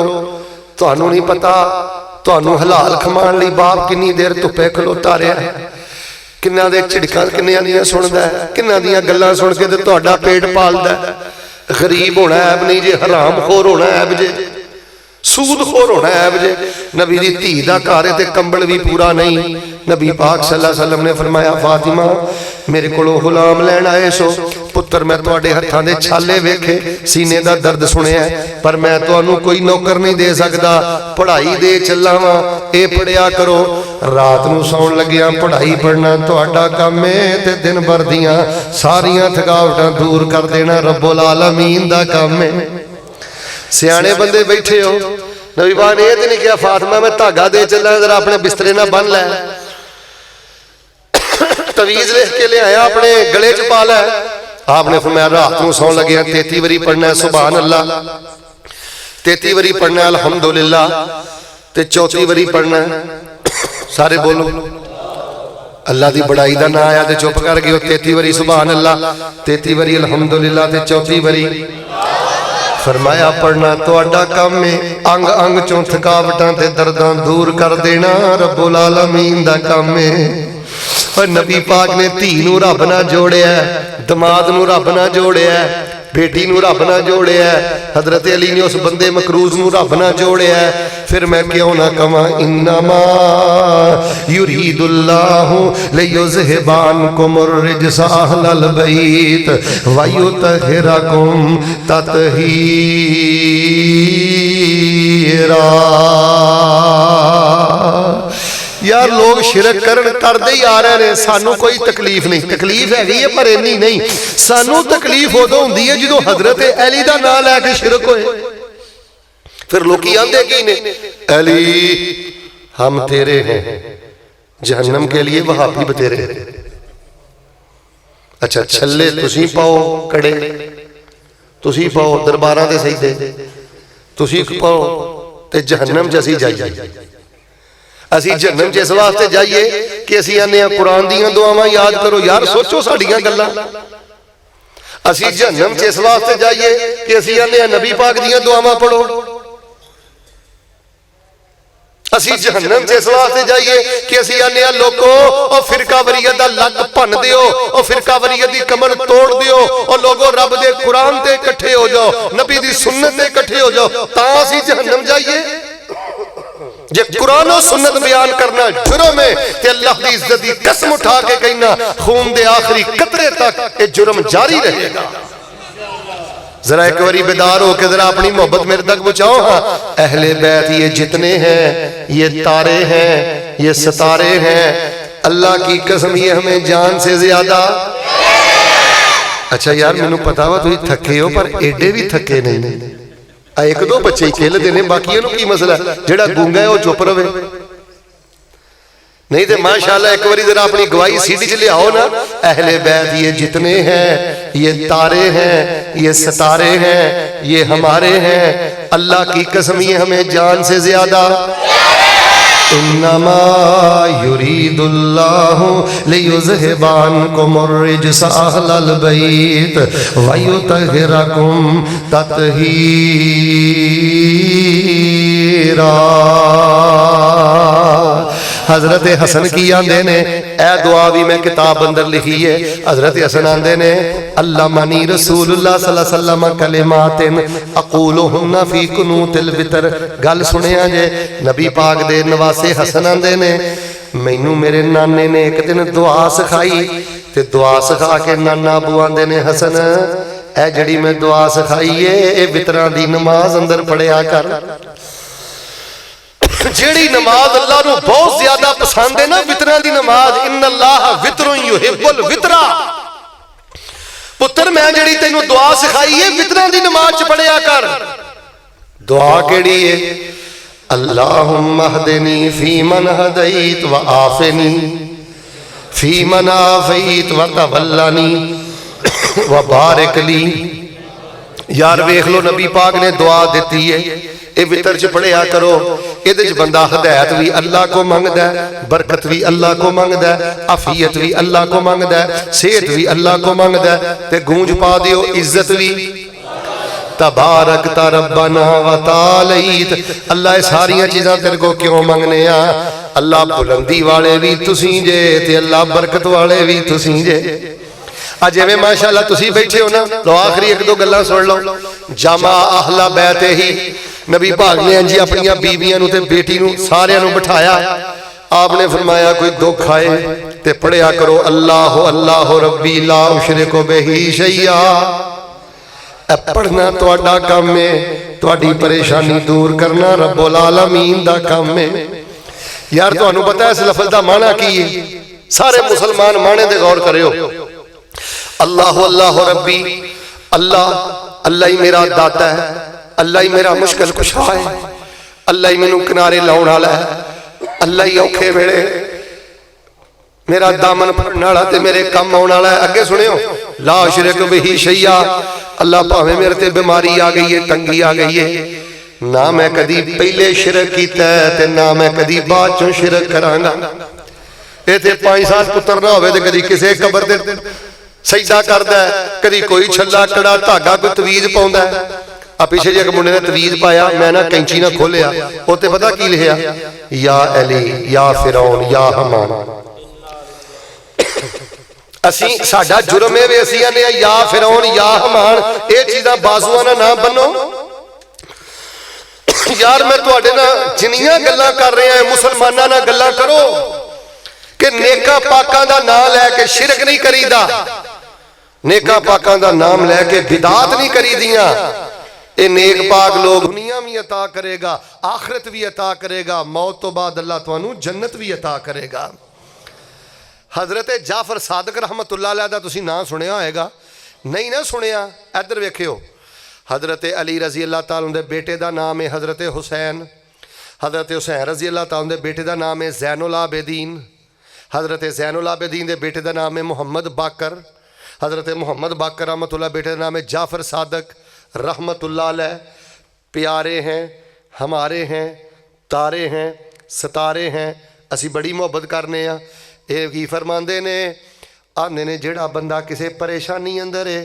तुहानू नहीं पता तुहानू हलाल खमान लई बाप किन्नी देर धुप्पे खलोता रहा है, किन्ना दे झिड़कां किन्नियां दियां सुनदा है, किन्ना दियां गल्लां सुन के ते तुहाडा पेट पालदा है। गरीब होना ऐब नहीं जे, हराम खोर होना ऐब जे, सूद खोर होना ऐब जे। नबी दी धी दा घर है ते कंबल भी पूरा नहीं। नबी पाक सल्लल्लाहु अलैहि वसल्लम ने फरमाया, फातिमा मेरे कोलों गुलाम लैन आए सो, पुत्र मैं तुहाडे हत्थां दे छाले वेखे, सीने दा दर्द सुनिया, पर मैं तुहानू कोई नौकर नहीं दे सकदा, पढ़ाई दे चला वां, ए पढ़िया करो। रात नूं सौण लग्गिया पढ़ाई पढ़ना तुहाडा काम है, ते दिन भर दियां सारियां थकावटां दूर कर देना रब्बुल आलमीन दा काम है। सियाने बंदे बैठे हो, नबी पाक ने ये नहीं कहा फातिमा मैं धागा दे चला, जरा अपने बिस्तरे ना बन लै, तवीज लिख के ले आया अपने गले च पा लै। आपने फरमाया रात को सौन लगे 33 बारी पढ़ना है सुभान अल्लाह, 33 बारी पढ़ना है अल्हम्दुलिल्लाह, ते 34 बारी पढ़ना है, सारे बोलो अल्लाह की बड़ाई का ना आया तो चुप कर गए। 33 बारी सुभान अल्लाह, 33 बारी अल्हम्दुलिल्लाह, ते 34 बारी फरमाया पढ़ना तुहाडा काम है, अंग अंग चों थकावटां ते दर्दां दूर कर देना रब्बुल आलमीन दा काम है। और नबी पाक ने धी नूं रब नाल जोड़िया, दमाद नूं रब नाल जोड़िया, बेटी नूं रब नाल जोड़िया, हजरत अली ने उस बंदे मकरूज नूं रब नाल जोड़िया। फिर मैं क्यों ना कवां इन्नमा युरीदुल्लाहु लियुज़हिबानकुमुर रिज्सा अहलल बैत व युतहिरकुम तत्हीरा। यार लोग शिरक करते ही आ रहे हैं, सानू कोई तकलीफ नहीं। तकलीफ हैगी है पर इन्नी नहीं। सानू तकलीफ उदों हुंदी है जो हजरत अली दा नाम लैके शिरक होए। फिर लोग आंदे की ने, अली हम तेरे हैं, जहन्नम के लिए वहाबी बतेरे। अच्छा छल्ले तुसी पाओ, कड़े तुसी पाओ, दरबारां ते सजदे तुसी पाओ, ते जहन्नम च असीं जाइए। असी जहन्नम च इस वास्ते जाइए कि असी आने कुरान दीयां दुआवां याद करो। यार सोचो साडियां गल्लां। असी जहन्नम च इस वास्ते जाइए कि असी आने नबी पाक दीयां दुआवां पढ़ो। असी जहन्नम च इस वास्ते जाइए कि असी आने लोको और फिरका वरीयत दा लक भन दियो, और फिरका वरीयत दी कमर तोड़ दियो, और लोगो रब दे कुरान ते इकट्ठे हो जाओ, नबी दी सुन्नत ते इकट्ठे हो जाओ, तां असी जहन्नम जाइए। जे कुरान और सुन्नत बयान करना जुर्म है ते अल्लाह दी इज्जत दी कसम उठा के कहना खून दे आखिरी कतरे तक ये जुर्म जारी रहेगा। जरा एक बारी बेदार हो के जरा अपनी मोहब्बत मेरे तक पहुंचाओ। हाँ, अहले बैत ये जितने हैं, ये तारे हैं, ये सितारे हैं, अल्लाह की कसम ये हमें जान से ज्यादा। अच्छा यार मैनू पता वा तुसीं थके हो, पर एडे भी थके नहीं। एक दो बच्चे ही खेलते हैं, बाकी की मसला जेड़ा गूंगा है वह चुप रहे। नहीं तो माशाल्लाह एक बार जरा अपनी गवाही सीडी च ले आओ ना। अहले बैत ये जितने हैं, ये तारे हैं, ये सितारे हैं, ये हमारे हैं, अल्लाह की कसम ये हमें जान से ज्यादा। इन्नमा युरीदुल्लाहु लियुज़हिबानकुमुर रिज्सा अहलल बैत व युतहिरकुम तत्हीरा। हजरत हसन की आंदे ने, ए दुआ भी मैं किताब अंदर लिखी है। हजरत हसन आंदे ने, अल्लामानी रसूलुल्लाह सल्लल्लाहु अलैहि वसल्लम कलिमातिन अक़ूलुहुन्ना फी कुनूतिल वितर। गल सुनिया जे, नबी पाक दे नवासे हसन आंदे ने, मैनू मेरे नाने ने एक दिन दुआ सिखाई, ते दुआ सिखा के नाना अबू आंदे ने, हसन ए जड़ी मैं दुआ सिखाई है ए वितरां दी नमाज अंदर पढ़िया कर। जेड़ी नमाज अल्लाह नू बहुत ज्यादा पसंद है ना, वितरा दी नमाज। इन्नल्लाह वितरुन युहिब्बुल वितरा। पुत्र मैं जेड़ी तेनू दुआ सिखाई है वितरा दी नमाज च पढ़िया कर। दुआ केड़ी है? अल्लाहुम्मा हदिनी फीमन हदैत व आफिनी फीमन आफैत व तवल्लनी व बारिक ली। यार वेख लो नबी पाक ने दुआ दी है, ये वितर च पढ़िया करो। इहदे च बंदा हदायत भी अल्लाह को मंगदा है, बरकत भी अल्लाह को मंगदा है, आफियत भी अल्लाह को मंगदा है, सेहत भी अल्लाह को मंगदा है, ते गूंज पा दियो इज्जत भी। तबारक रब्बना व तालैत। अल्लाह सारियां चीज़ां तेरे को क्यों मंगने आ? अल्लाह बुलंदी वाले भी तुसीं जे, ते अल्लाह बरकत वाले भी तुसीं जे। अज जिवें माशाअल्लाह तुसीं बैठे हो ना, तो आखिरी एक दो गल्लां सुन लो। जामा अहला बैत ही, नबी पाक ने जी अपनी बीवियां नूं ते बेटी नूं सारियां नूं बिठाया। आपने फरमाया कोई दुख आए ते पढ़िया करो अल्लाह अल्लाह रब्बी ला उशरिकु बिही शैया। पढ़ना तुहाडा काम है, तुहाडी परेशानी दूर करना रब्बुल आलमीन दा काम है। यार तुहानू पता है इस लफ्ज़ दा माना की है? सारे मुसलमान माने दे गौर करियो। अल्लाह अल्लाह रब्बी, अल्लाह अल्लाह ही मेरा दाता है, अल्लाह ही मेरा मुश्किल कुशा है, अल्लाह ही मैनू किनारे लाउण वाला है, अल्लाह ही औखे वेले मेरा दामन फड़न वाला ते मेरे कम आने वाला है। अगे सुनियो, ला उशरिकु बिही शैया। अल्लाह भावें मेरे ते बीमारी आ गई है, तंगी आ गई है, ना मैं कदी पहले शिरक कीता ते ना मैं कदी बाद चों शिरक करांगा। इत्थे 5 साल पुत्र ना होवे ते कदी किसे कबर दे सजदा करदा है, कदी कोई छल्ला कड़ा धागा कोई तवीज पाउंदा है। आ पिछे जे एक मुंडे ने तवीज पाया, मैं ना कैंची ना खोलिया, उत्ते पता की लिखिया? या अली या फिरौन या हमान। ਅਸੀਂ ਸਾਡਾ ਜੁਰਮ ਇਹ ਵੀ ਅਸੀਂ ਆਨੇ ਆ ਯਾ ਫਿਰੌਨ ਯਾ ਹਮਾਨ, ਇਹ ਚੀਜ਼ਾਂ ਬਾਜ਼ੂਆਂ ਨਾਲ ਨਾ ਬੰਨੋ। यार मैं तुहाडे नाल जिन्नियां गल्लां कर रहा है मुसलमानां नाल गल्लां करो कि नेका पाकां दा नाम लैके शिरक नहीं करीदा, नेका पाकां दा नाम लैके बिदात नहीं करीदियां। ये नेक पाक लोग दुनिया भी अता करेगा, आखिरत भी अता करेगा, मौत तो बाद अल्लाह तुहानू जन्नत भी अता करेगा। हजरत जाफर सादक रहमतुल्लाह अलैह दा तुसीं नाम सुनिया होएगा, नहीं ना सुनिया? इधर वेखियो, हज़रत अली रजी अल्लाह ताला उनके बेटे का नाम है हज़रत हुसैन, हज़रत हुसैन रजी अल्लाह ताला उनके बेटे का नाम है ज़ैनुल आबिदीन, हज़रत ज़ैनुल आबिदीन के बेटे का नाम है मुहम्मद बाकर, हज़रत मुहम्मद बाकर रहमतुल्लाह बेटे का नाम है जाफ़र सादक रहमतुल्लाह अलैह। प्यारे हैं, हमारे हैं, तारे हैं, सितारे हैं, असी बड़ी मुहब्बत करने आ। ये की फरमाते ने, आने ने जिहड़ा बंदा किसी परेशानी अंदर है,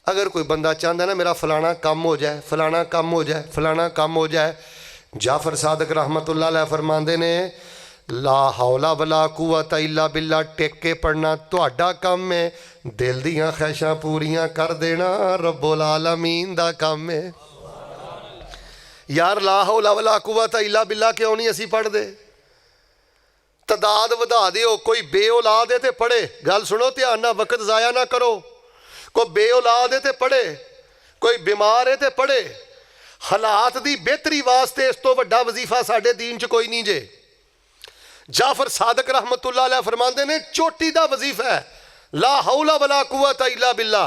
अगर कोई बंदा चाहता ना मेरा फलाना काम हो जाए, फलाना काम हो जाए, फलाना काम हो जाए, जाफर सादक रहमतुल्लाह अलैह फरमाते ने ला हौला वला कुव्वत इल्ला बिल्ला टेक के पढ़ना तुहाडा काम है, दिल दियां ख्वाहिशां पूरियां कर देना रब्बुल आलमीन दा काम है। यार ला हौला वला कुव्वत इल्ला बिल्ला क्यों नहीं असी पढ़ते? तादाद वधा दिओ, कोई बे औलाद है तो पढ़े। गल सुनो ध्यान नाल, वक्त ज़ाया ना करो। कोई बे औलाद है तो पढ़े, कोई बीमार है तो पढ़े। हालात की बेहतरी वास्ते इस तो वड्डा वजीफा साडे दीन च कोई नहीं जे। जाफर सादक रहमतुल्लाह अलैह फरमाते ने चोटी का वजीफा है ला हौला वला कुव्वत इल्ला बिल्ला।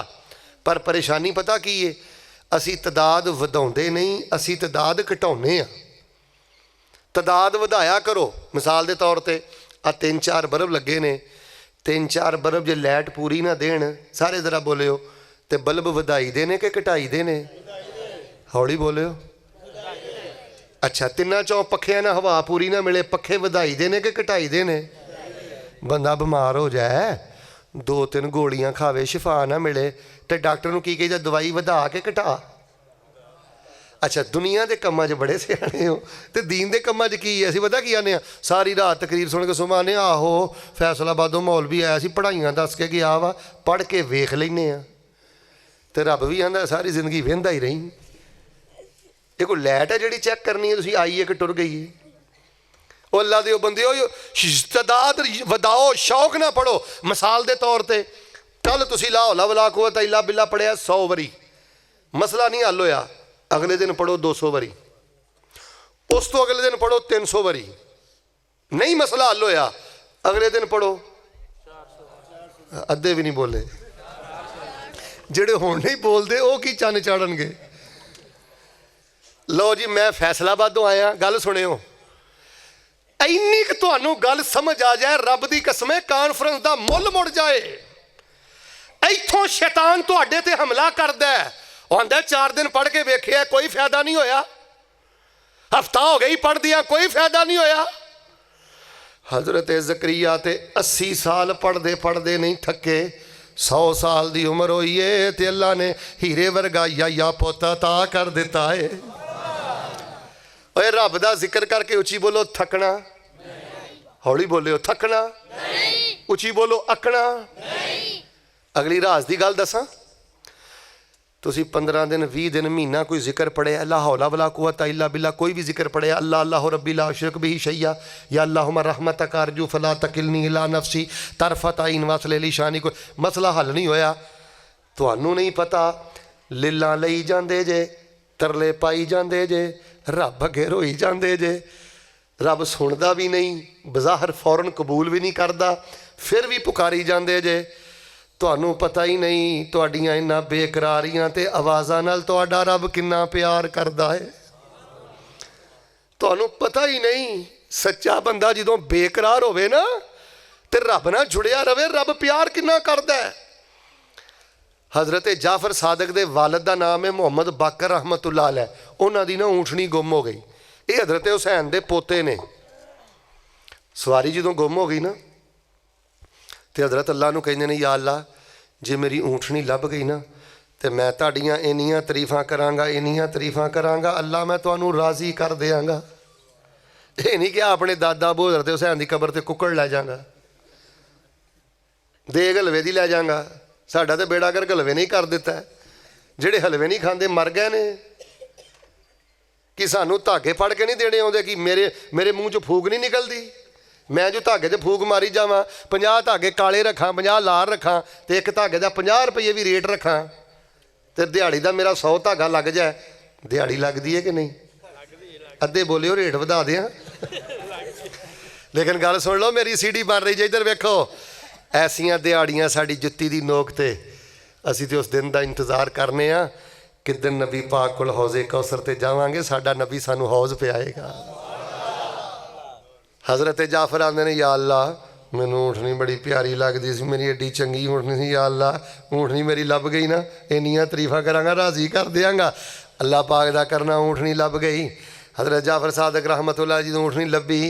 पर परेशानी पता की है, असी तादाद वधाउंदे नहीं, असी तादाद घटाउने आ। तादाद वधाया करो। मिसाल के तौर पर आ 3-4 बल्ब लगे ने, 3-4 बल्ब जे लाइट पूरी ना देन, सारे जरा बोलियो, तो बल्ब वधाई देने कि घटाई देने? हौली बोलियो। अच्छा, 3-4 पखे ना हवा पूरी ना मिले, पखे वधाई देने कि घटाई देने? बंदा बीमार हो जाए, 2-3 गोलियां खावे, शिफा ना मिले, तो डॉक्टर नूं की कहीदा दवाई वधा के घटा। अच्छा, दुनिया के कामां च बड़े सियाणे हो, तो दीन के कामां च की है? असीं पता की आने सारी रात तकरीर सुन के सुबह आने आहो फैसलाबादों मौलवी आया सी पढ़ाइयां दस के गया वा, पढ़ के वेख लेने आ, तो रब भी आंदा सारी जिंदगी वेंदा ही रही। ये कोई लैट है जिहड़ी चैक करनी है, तुसीं आई है कि टुर गई है? ओ अल्लाह दे बंदे हो, तादाद वधाओ, शौक ना पढ़ो। मिसाल के तौर पर कल तुसीं ला हौला वला कुव्वत इल्ला बिल्ला पढ़िया 100 वारी, मसला नहीं हल होया, अगले दिन पढ़ो 200 वारी, उस तो अगले दिन पढ़ो 300 वारी, नहीं मसला हल होया, अगले दिन पढ़ो, अद्धे भी नहीं बोले, जेड़े हुण नहीं बोलते वो की चन्न चाढ़नगे। लो जी, मैं फैसलाबादों आया, गल सुनियो, इन्नी कि तुहानू गल समझ आ जाए, रब दी कसम है कानफ्रेंस दा मुल मुड़ जाए। इत्थों शैतान तुहाडे ते हमला करदा है, आंदा 4 दिन पढ़ के वेखिया कोई फायदा नहीं होया, हफ्ता हो गई पढ़ दिया कोई फायदा नहीं होया। हजरत ज़करिया ते 80 साल पढ़ते पढ़ते नहीं थके, 100 साल की उम्र हुई है, ते अल्लाह ने हीरे वर्गा या पुत अता कर दिता है। ओए रब दा जिक्र करके उची बोलो थकना, हौली बोलियो थकना, उची बोलो अकना। अगली राज की गल दसा, तुसी 15 दिन 20 दिन महीना कोई जिक्र पढ़े अल्लाह हौला वला कुव्वत इल्ला बिल्ला, कोई भी जिक्र पढ़े अल्लाह अल्लाह रब्बी ला उशरिक बिही शैया, या अल्लाहुम्मा रहमतक अर्जू फला तकिलनी इला नफ्सी तरफत ऐन वसले ली शानी, कोई मसला हल नहीं होया। तुहानू नहीं पता, लिल्लां लई जांदे जे, तरले पाई जांदे जे, रब अगे रोई जांदे जे, रब सुनदा भी नहीं, बज़ाहिर फौरन कबूल भी नहीं करदा, फिर भी पुकारी जांदे जे। तुहानू पता ही नहीं तुहाडियां इन्हां बेकरारियां ते आवाज़ां नाल तुहाडा रब किन्ना प्यार करदा है। तुहानू पता ही नहीं, सच्चा बंदा जदों बेकरार होवे ना ते रब नाल जुड़िया रवे, रब प्यार किन्ना करदा है। हज़रत जाफर सादक दे वालिद दा नाम है मुहम्मद बाकर रहमतुल्लाह अलैह, उन्हां दी ना ऊँटनी गुम हो गई। ये हज़रत हुसैन दे पोते ने। सवारी जदों गुम हो गई ना, तो हज़रत अल्लाह नूं कहंदे ने, या अल्लाह जे मेरी ऊँटनी लभ गई ना, तो मैं तुहाडियां इन्नियां तरीफां करांगा, इन्नियां तरीफां करांगा, अल्लाह मैं तुहानूं राज़ी कर देंगा। ये नहीं कि अपने दादा अबू हज़रत हुसैन की कबर ते कुक्कड़ लै जांगा। ਦੇਗ ਹਲਵੇ ਦੀ ਲੈ ਜਾਵਾਂਗਾ। ਸਾਡਾ ਤਾਂ ਬੇੜਾ ਕਰ ਹਲਵੇ ਨਹੀਂ ਕਰ ਦਿੱਤਾ। ਜਿਹੜੇ ਹਲਵੇ ਨਹੀਂ ਖਾਂਦੇ ਮਰ ਗਏ ਨੇ। ਕਿ ਸਾਨੂੰ ਧਾਗੇ ਫੜ ਕੇ ਨਹੀਂ ਦੇਣੇ ਆਉਂਦੇ ਕਿ ਮੇਰੇ ਮੂੰਹ 'ਚੋਂ ਫੂਕ ਨਹੀਂ ਨਿਕਲਦੀ? ਮੈਂ ਜੋ ਧਾਗੇ 'ਚ ਫੂਕ ਮਾਰੀ ਜਾਵਾਂ, 50 ਧਾਗੇ ਕਾਲੇ ਰੱਖਾਂ, 50 ਲਾਲ ਰੱਖਾਂ, ਤੇ ਇੱਕ ਧਾਗੇ ਦਾ 50 ਰੁਪਏ ਵੀ ਰੇਟ ਰੱਖਾਂ, ਤੇ ਦਿਹਾੜੀ ਦਾ ਮੇਰਾ 100 ਧਾਗਾ ਲੱਗ ਜਾਏ। ਦਿਹਾੜੀ ਲੱਗਦੀ ਹੈ ਕਿ ਨਹੀਂ? ਅੱਧੇ ਬੋਲਿਓ ਰੇਟ ਵਧਾ ਦਿਆਂ। ਲੇਕਿਨ ਗੱਲ ਸੁਣ ਲਓ, ਮੇਰੀ ਸੀਡੀ ਬਣ ਰਹੀ ਜੇ। ਇੱਧਰ ਵੇਖੋ, ਐਸੀਆਂ ਦਿਹਾੜੀਆਂ ਸਾਡੀ ਜੁੱਤੀ ਦੀ ਨੋਕ ਤੇ। ਅਸੀਂ ਤੇ ਉਸ ਦਿਨ ਦਾ ਇੰਤਜ਼ਾਰ ਕਰਨੇ ਆ ਕਿਦਨ ਨਬੀ ਪਾਕ ਕੋਲ ਹੌਜ਼ੇ ਕੌਸਰ ਤੇ ਜਾਵਾਂਗੇ, ਸਾਡਾ ਨਬੀ ਸਾਨੂੰ ਹੌਜ਼ ਪਿਆਏਗਾ। ਹਜ਼ਰਤ ਜਾਫਰ ਆਉਂਦੇ ਨੇ, ਯਾ ਅੱਲਾ ਮੈਨੂੰ ਊਠਣੀ ਬੜੀ ਪਿਆਰੀ ਲੱਗਦੀ ਸੀ, ਮੇਰੀ ਐਡੀ ਚੰਗੀ ਊਠਣੀ ਸੀ, ਯਾ ਅੱਲਾ ਊਠਣੀ ਮੇਰੀ ਲੱਭ ਗਈ ਨਾ, ਇੰਨੀਆਂ ਤਾਰੀਫਾਂ ਕਰਾਂਗਾ, ਰਾਜ਼ੀ ਕਰ ਦਿਆਂਗਾ। ਅੱਲਾ ਪਾਕ ਦਾ ਕਰਨਾ, ਊਠਣੀ ਲੱਭ ਗਈ। ਹਜ਼ਰਤ ਜਾਫਰ ਸਾਦਕ ਰਹਿਮਤੁल्लाह जी ਨੂੰ ਊਠਣੀ ਲੱਭੀ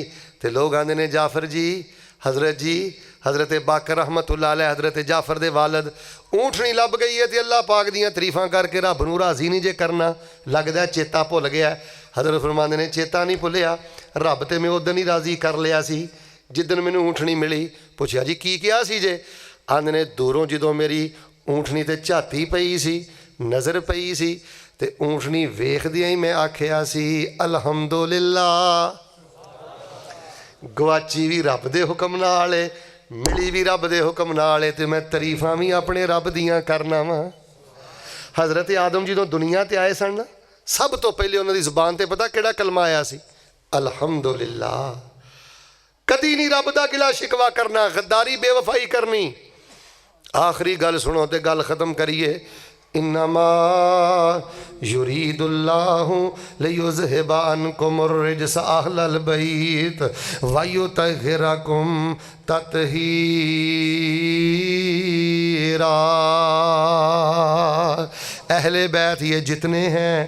ਤੇ ਲੋਕ ਆਉਂਦੇ ਨੇ, ਜਾਫਰ ਜੀ, हज़रत जी, हज़रत बाकर रहमतुल्लाह अलैह, हज़रत जाफर दे वालद, ऊँटनी लभ गई है तो अल्लाह पाक दियाँ तरीफां करके रब नूं राज़ी नहीं जे करना। लगदा चेता भुल गया। हज़रत फरमांदे ने, चेता नहीं भुलिया, रब तो मैं उदन ही राज़ी कर लिया सी जिदन मैनूं ऊँटनी मिली। पुछया जी की किया सी जे? आंदे ने, दूरों जदों मेरी ऊँटनी ते झाती पई सी, नज़र पई सी, ते ऊँटनी वेखदियां ही मैं आखिया सी अलहमदुलिल्लाह, गवाची भी रब दे हुक्म नाल है, मिली भी रब दे हुक्म नाल है, ते मैं तरीफां भी अपने रब दियां करना वा। हज़रत आदम जदों दुनिया ते आए सन, सब तो पहले उन्हां दी ज़ुबान ते पता किहड़ा कलमा आया सी? अलहमदुलिल्लाह। कदी नहीं रब दा गिला शिकवा करना, गद्दारी बेवफाई करनी। आखिरी गल सुनो ते गल खत्म करिए। इन्नमा युरीदुल्लाहु लियुज़हिबा अन्कुमुर रिज्स अहलल बैत व युतहिरकुम तत्हीरा। अहले बैत ये जितने हैं,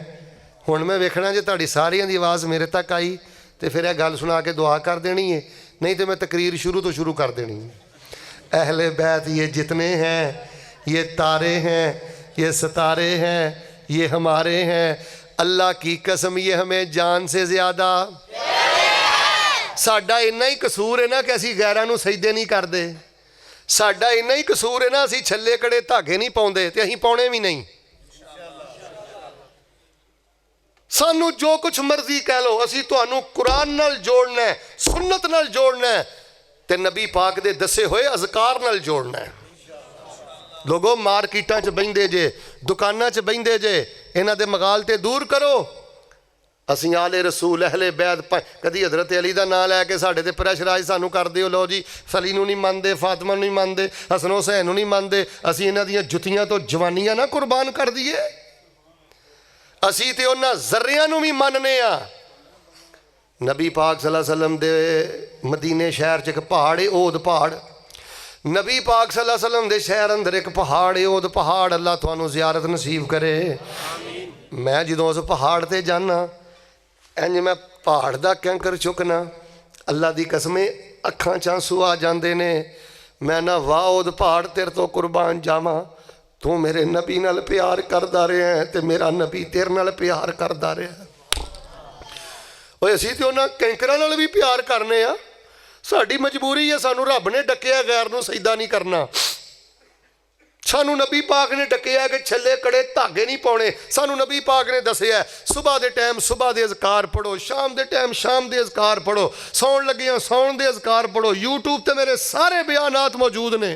हुण मैं वेखना जे तुहाडी सारियां दी आवाज़ मेरे तक आई तो फिर यह गल सुना के दुआ कर देनी है, नहीं तो मैं तकरीर शुरू तो शुरू कर देनी है। अहले बैत ये जितने हैं, ये तारे हैं, ये सितारे हैं, ये हमारे हैं। अल्लाह की कसम ये हमें जान से ज़्यादा। साडा इन्ना ही कसूर है ना कि असी गैरां नूं सजदे नहीं करते। साडा इन्ना ही कसूर है ना, असी छल्ले कड़े धागे नहीं पाउंदे ते असीं पाउणे भी नहीं। सानू जो कुछ मर्जी कह लो, असी तुहानू कुरान नाल जोड़ना है, सुन्नत नाल जोड़ना है, ते नबी पाक दे दसे होए अज़कार नाल जोड़ना है। लोगों मार्केटां च बहिंदे जे, दुकानां च बहिंदे जे, इन्हां दे मगालते दूर करो। असीं आले रसूल अहले बैत, कदी हज़रत अली दा नाम लैके साडे ते प्रैशराइज सानू कर दिओ, लो जी अली नूं नहीं मनदे, फातिमा नूं नहीं मनदे, हसन हुसैन नूं नहीं मनदे, असीं इन्हां दीयां जुत्तियां तो जवानियां ना कुर्बान कर दईए। असीं ते उन्हां ज़र्रियां नूं भी मनने आ। नबी पाक सल्लल्लाहु अलैहि वसल्लम दे मदीने शहर च एक पहाड़ है, ओद पहाड़। नबी पाक सल्लल्लाहु अलैहि वसल्लम दे शहर अंदर एक पहाड़ है, ओद पहाड़। अल्लाह तुहानू ज़ियारत नसीब करे। मैं जदों उस पहाड़ ते जाना, इंज मैं पहाड़ दा कैंकर चुकना, अल्लाह दी कसमें अखां च आंसू आ जांदे ने। मैं ना वाह ओद पहाड़ तेरे तो कुर्बान जावां, तू मेरे नबी नाल प्यार करदा रहा है ते मेरा नबी तेरे नाल प्यार करदा रहा। ओए असीं ते उन्हां कैंकरां नाल भी प्यार करने आ। साड़ी मजबूरी है, सानू रब ने डकिया गैर नूं सजदा नहीं करना। सानू नबी पाक ने डकिया कि छल्ले कड़े धागे नहीं पाने। सानू नबी पाक ने दसिया सुबह के टाइम सुबह के अज़कार पढ़ो, शाम के टाइम शाम के अज़कार पढ़ो, सौण लगिया सौण के अज़कार पढ़ो। यूट्यूब पर मेरे सारे बयानात मौजूद ने।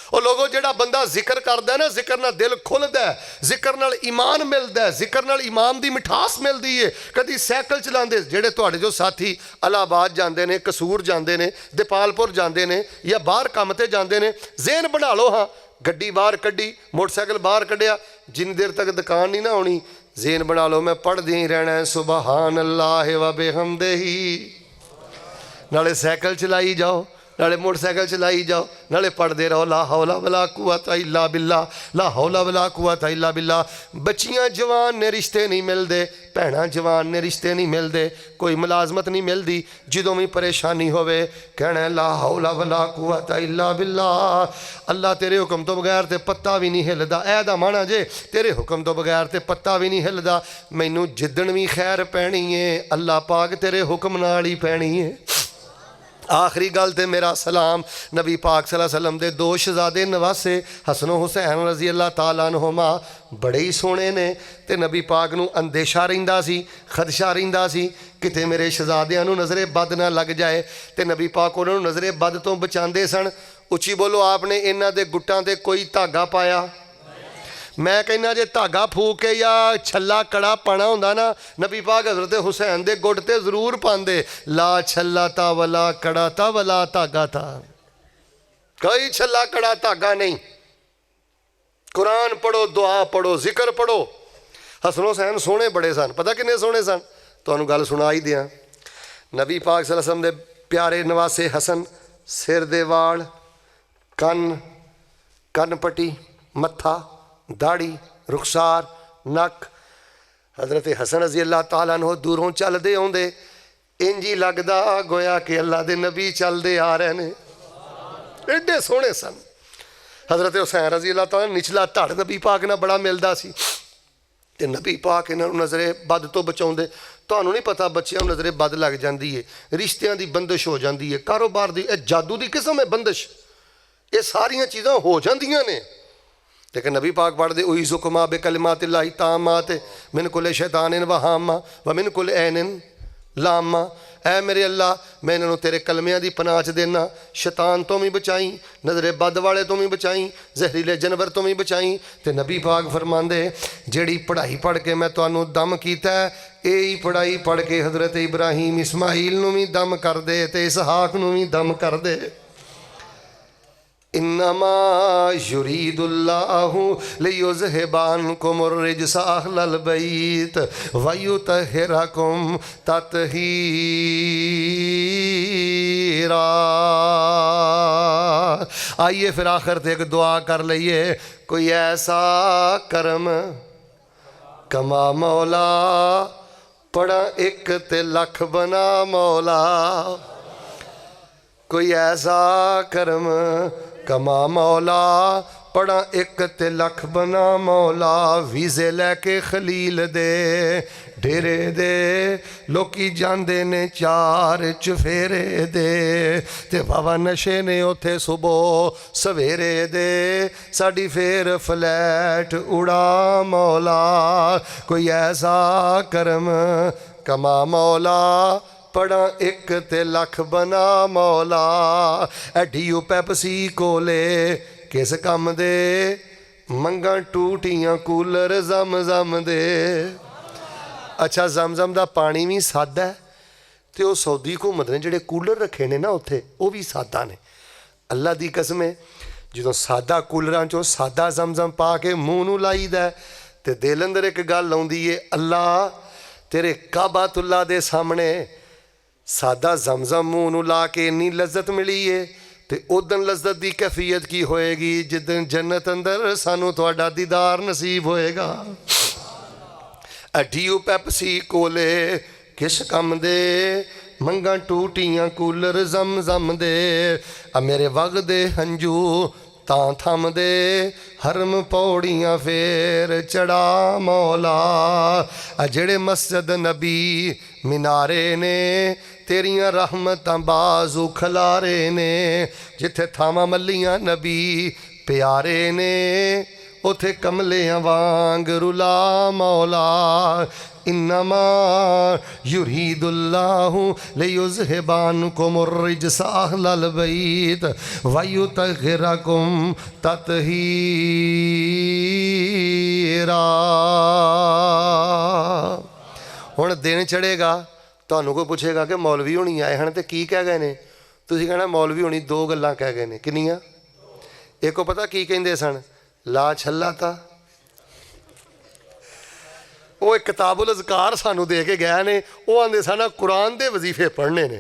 और लोगों जेड़ा बंदा जिक्र करता है ना, जिक्र नाल दिल खुलदा है, जिक्र नाल ईमान मिलता है, जिक्र नाल ईमान की मिठास मिलती है। कभी सैकल चलाते जेड़े तुहाडे जो साथी इलाहाबाद जाते हैं, कसूर जाते हैं, दीपालपुर जाते हैं, या बाहर काम ते जाते हैं, ज़हन बना लो, हाँ गड्डी बाहर कड्डी, मोटरसाइकिल बाहर कढ़िया, जिन्नी देर तक दुकान नहीं ना आनी, ज़हन बना लो मैं पढ़दे ही रहना है सुबहान अल्लाह व बिहम्दिही। नाले सैकल चलाई जाओ, नाले मोटरसाइकिल चलाई जाओ, नाले पढ़ते रहो ला हौला वला कुव्वता इल्ला बिल्ला, ला हौला वला कुव्वता इल्ला बिल्ला। बच्चियां जवान ने रिश्ते नहीं मिलते, भैणां जवान ने रिश्ते नहीं मिलते, कोई मुलाजमत नहीं मिलती। जदों भी परेशानी होवे कहना ला हौला वला कुव्वता इल्ला बिल्ला। अल्लाह तेरे हुक्म तो बगैर ते पत्ता भी नहीं हिलदा। ऐ दा माना जे तेरे हुक्म तो बगैर ते पत्ता भी नहीं हिलदा। मैनू जिद्दण भी खैर पैनी है, अल्लाह पाक तेरे हुक्म नाल ही पैनी है। आखिरी गल ते मेरा सलाम नबी पाक सल्लल्लाहु अलैहि वसल्लम दे दो शहजादे नवासे हसन हुसैन रजी अल्लाह तआला अन्हुमा बड़े ही सोहणे ने ते नबी पाक नूं अंदेशा रहिंदा सी खदशा रहिंदा सी किते मेरे शहजादियां नूं नज़रे बद ना लग जाए ते नबी पाक उन्हां नूं नज़रे बद तो बचांदे सन। उच्ची बोलो आपने इन्हां दे गुट्टां ते कोई धागा पाया? मैं कहना जे धागा फूक के या छला कड़ा पाना होंदा ना नबी पाक हज़रत हुसैन दे गुट ते जरूर पांदे। ला छला था वला कड़ा था वला धागा था, कोई छला कड़ा धागा नहीं। कुरान पढ़ो, दुआ पढ़ो, जिक्र पढ़ो। हसन हुसैन सोहणे बड़े सन, पता किन्ने सोहणे सन? तुहानूं गल सुना ही दियां। नबी पाक सल्लल्लाहु अलैहि वसल्लम दे प्यारे नवासे हसन, सिर दे वाल, कन पट्टी, मत्था, दाड़ी, रुखसार, नक। हज़रत हसन रज़ी अल्लाह तआला अन्हु दूरों चलदे आउंदे इंज ही लगदा गोया कि अल्लाह दे नबी चलदे आ रहे ने, एडे सोहणे सन। हज़रत हुसैन रज़ी अल्लाह तआला निचला धड़ नबी पाक नाल बड़ा मिलदा सी ते नबी पाक इन्हां नूं नज़रे बद तो बचाउंदे। तुहानूं नहीं पता बच्चिआं नूं नज़रे बद लग जांदी है, रिश्तिआं दी बंदिश हो जांदी है, कारोबार दी जादू दी किस्म है बंदिश, ये सारियां चीज़ां हो जांदियां ने। लेकिन नबी पाक पढ़ते उई ज़ुकमा बेकलिमातिल्लाहि ताम्मात मिन कुल्लि शैतानिन व हाम्मा व मिन कुल्लि ऐनिन लाम्मा। ऐ मेरे अल्लाह मैं इन्हों तेरे कलमियां दी पनाह च देना, शैतान तो भी बचाई, नज़रे बद वाले तो भी बचाई, जहरीले जानवर तो भी बचाई। तो नबी पाक फरमांदे जेड़ी पढ़ाई पढ़ के मैं तुहानूं दम कीता यही पढ़ाई पढ़ के हज़रत इब्राहीम इस्माइल नूं भी दम कर दे ते इसहाक नूं भी दम कर दे। इन्नमा युरीदुल्लाहु लियुज़हिबा अन्कुमुर रिज्सा अहलल बैत व युतहिरकुम तत्हीरा। आइए फिर आखिर ते एक दुआ कर लइए। कोई ऐसा करम कमा मौला, पढ़ा एक ते लख बना मौला। कोई ऐसा करम कमा मौला, पढ़ा एक ते लख बना मौला। वीज़े लैके खलील दे डेरे दे लोकी जांदे ने चार चफेरे दे ते बाबा नशे ने उथे सुबह सवेरे दे साड़ी फेर फ्लैट उड़ा मौला। कोई ऐसा करम कमा मौला, पढ़ा एक ते लख बना मौला। एडियो पैपसी कोले किस कम दे, मंगा टूटियां कूलर जम जम दे। अच्छा जम दा पानी भी सादा है ते वो सऊदी हुकूमत ने जेडे कूलर रखे ने ना उत्थे वो भी सादा ने। अल्लाह दी कसम है जो सादा कूलरां चों सादा जम पा के मूँह नूं लाईदा ते दिल अंदर एक गल आउंदी है, अल्लाह तेरे काबातुल्ला दे सामने सादा जमजम मूँह नूं ला के इन्नी लज्जत मिली है ते उदन लज्जत की कैफियत की होएगी जिदन जन्नत अंदर सानू तुहाडा दीदार नसीब होएगा। अड्डियो पैपसी कोले किस कम दे, मंगा टूटियां कूलर जम दे। आ मेरे वगदे हंजू तां थम दे, हरम पौड़ियां फेर चढ़ा मौला। आ जेड़े मस्जिद नबी मीनारे ने तेरियां रहमतां बाजू खलारे ने, जिथे थावां मल्लियां नबी प्यारे ने उथे कमलियां वांग रुला मौला। इन्नमा युरीदुल्लाहु लियुज़हिबा अन्कुमुर रिज्सा अहलल बैत व युतहिरकुम तत्हीरा। हुण दिन चढ़ेगा, तुहानूं कोई पुछेगा कि मौलवी होनी आए हैं तो की कह गए ने, तुसीं कहना मौलवी होनी दो गल्लां कह गए ने। किन्नियां? एक पता की कहिंदे सन, ला छल्ला था। वो एक किताबुल अज़कार सानू दे के गए ने, वो आंदे सन कुरान दे वजीफे पढ़ने ने,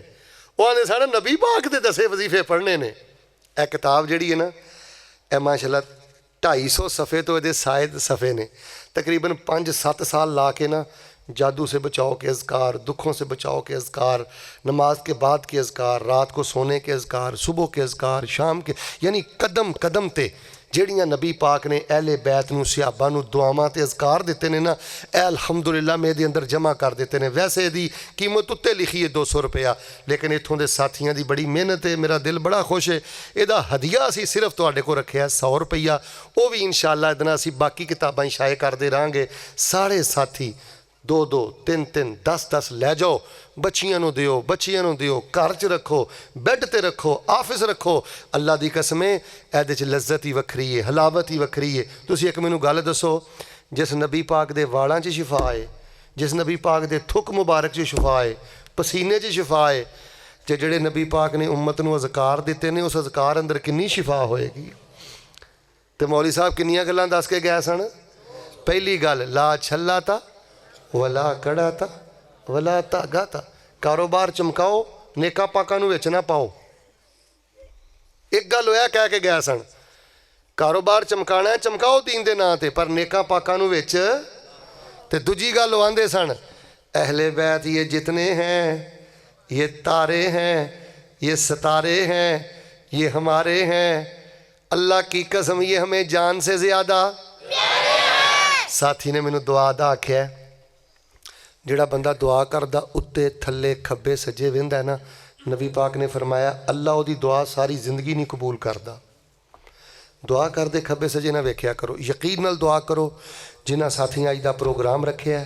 वो आंदे सन नबी पाक दे दसे वजीफे पढ़ने ने। यह किताब जिहड़ी है ना यह माशाअल्लाह 250 सफ़े तो ये शायद सफ़े ने, तकरीबन 5-7 साल ला के ना जादू से बचाओ के अज़कार, दुखों से बचाओ के अज़कार, नमाज के बाद के अज़कार, रात को सोने के अज़कार, सुबह के अज़कार, शाम के, यानी कदम कदम ते ਜਿਹੜੀਆਂ ਨਬੀ ਪਾਕ ਨੇ ਅਹਿਲੇ ਬੈਤ ਨੂੰ ਸਿਹਾਬਾ ਨੂੰ ਦੁਆਵਾਂ ਤੇ ਅਜ਼ਕਾਰ ਦਿੱਤੇ ਨੇ ਨਾ, ਇਹ ਅਲਹਮਦੁਲਿਲਾ ਮੈਂ ਇਹਦੇ ਅੰਦਰ ਜਮ੍ਹਾਂ ਕਰ ਦਿੱਤੇ ਨੇ। ਵੈਸੇ ਇਹਦੀ ਕੀਮਤ ਉੱਤੇ ਲਿਖੀ ਹੈ 200 ਰੁਪਇਆ, ਲੇਕਿਨ ਇੱਥੋਂ ਦੇ ਸਾਥੀਆਂ ਦੀ ਬੜੀ ਮਿਹਨਤ ਹੈ, ਮੇਰਾ ਦਿਲ ਬੜਾ ਖੁਸ਼ ਹੈ। ਇਹਦਾ ਹਦੀਆ ਅਸੀਂ ਸਿਰਫ ਤੁਹਾਡੇ ਕੋਲ ਰੱਖਿਆ 100 ਰੁਪਇਆ, ਉਹ ਵੀ ਇਨਸ਼ਾਅੱਲਾ ਇਹਦੇ ਨਾਲ ਅਸੀਂ ਬਾਕੀ ਕਿਤਾਬਾਂ ਹੀ ਸ਼ਾਇਰ ਕਰਦੇ ਰਹਾਂਗੇ। ਸਾਰੇ ਸਾਥੀ 2-2 3-3 10-10 ਲੈ ਜਾਓ, ਬੱਚੀਆਂ ਨੂੰ ਦਿਓ, ਬੱਚੀਆਂ ਨੂੰ ਦਿਓ, ਘਰ 'ਚ ਰੱਖੋ, ਬੈੱਡ ਤੇ ਰੱਖੋ, ਆਫਿਸ ਰੱਖੋ। ਅੱਲਾ ਦੀ ਕਸਮ ਹੈ ਇਹਦੇ 'ਚ ਲਜ਼ਤ ਹੀ ਵੱਖਰੀ ਹੈ, ਹਲਾਵਤ ਹੀ ਵੱਖਰੀ ਹੈ। ਤੁਸੀਂ ਇੱਕ ਮੈਨੂੰ ਗੱਲ ਦੱਸੋ, ਜਿਸ ਨਬੀ ਪਾਕ ਦੇ ਵਾਲਾਂ 'ਚ ਸ਼ਿਫਾ ਹੈ, ਜਿਸ ਨਬੀ ਪਾਕ ਦੇ ਥੁੱਕ ਮੁਬਾਰਕ 'ਚ ਸ਼ਿਫਾ ਹੈ, ਪਸੀਨੇ 'ਚ ਸ਼ਿਫਾ ਹੈ, ਤੇ ਜਿਹੜੇ ਨਬੀ ਪਾਕ ਨੇ ਉਮਤ ਨੂੰ ਅਜ਼ਕਾਰ ਦਿੱਤੇ ਨੇ, ਉਸ ਅਜ਼ਕਾਰ ਅੰਦਰ ਕਿੰਨੀ ਸ਼ਿਫਾ ਹੋਏਗੀ। ਤੇ ਮੌਲੀ ਸਾਹਿਬ ਕਿੰਨੀਆਂ ਗੱਲਾਂ ਦੱਸ ਕੇ ਗਏ ਸਨ। ਪਹਿਲੀ ਗੱਲ, ਲਾ ਛੱਲਾ ਤਾ ਵਲਾ ਕੜਾ ਤਾ ਵਲਾ ਧਾਗਾ ਤਾ, ਕਾਰੋਬਾਰ ਚਮਕਾਓ, ਨੇਕਾ ਪਾਕਾਂ ਨੂੰ ਵਿੱਚ ਨਾ ਪਾਓ। ਇੱਕ ਗੱਲ ਹੋਇਆ ਕਹਿ ਕੇ ਗਿਆ ਸਨ, ਕਾਰੋਬਾਰ ਚਮਕਾਣਾ ਚਮਕਾਓ ਦੀਨ ਦੇ ਨਾਂ ਤੇ, ਪਰ ਨੇਕਾ ਪਾਕਾਂ ਨੂੰ ਵਿੱਚ। ਤੇ ਦੂਜੀ ਗੱਲ ਉਹ ਆਂਦੇ ਸਨ, ਅਹਲੇ ਬੈਤ ये जितने हैं ये तारे हैं, ये सितारे हैं, ये हमारे हैं, अल्लाह की कसम ये हमें जान से ज़्यादा प्यारे हैं। साथी ने मैनू दुआ दा आख्या, ਜਿਹੜਾ ਬੰਦਾ ਦੁਆ ਕਰਦਾ ਉੱਤੇ ਥੱਲੇ ਖੱਬੇ ਸੱਜੇ ਵਹਿੰਦਾ ਨਾ, ਨਬੀ ਪਾਕ ਨੇ ਫਰਮਾਇਆ ਅੱਲਾ ਉਹਦੀ ਦੁਆ ਸਾਰੀ ਜ਼ਿੰਦਗੀ ਨਹੀਂ ਕਬੂਲ ਕਰਦਾ। ਦੁਆ ਕਰਦੇ ਖੱਬੇ ਸੱਜੇ ਨਾ ਵੇਖਿਆ ਕਰੋ, ਯਕੀਨ ਨਾਲ ਦੁਆ ਕਰੋ। ਜਿਨ੍ਹਾਂ ਸਾਥੀਆਂ ਅੱਜ ਦਾ ਪ੍ਰੋਗਰਾਮ ਰੱਖਿਆ,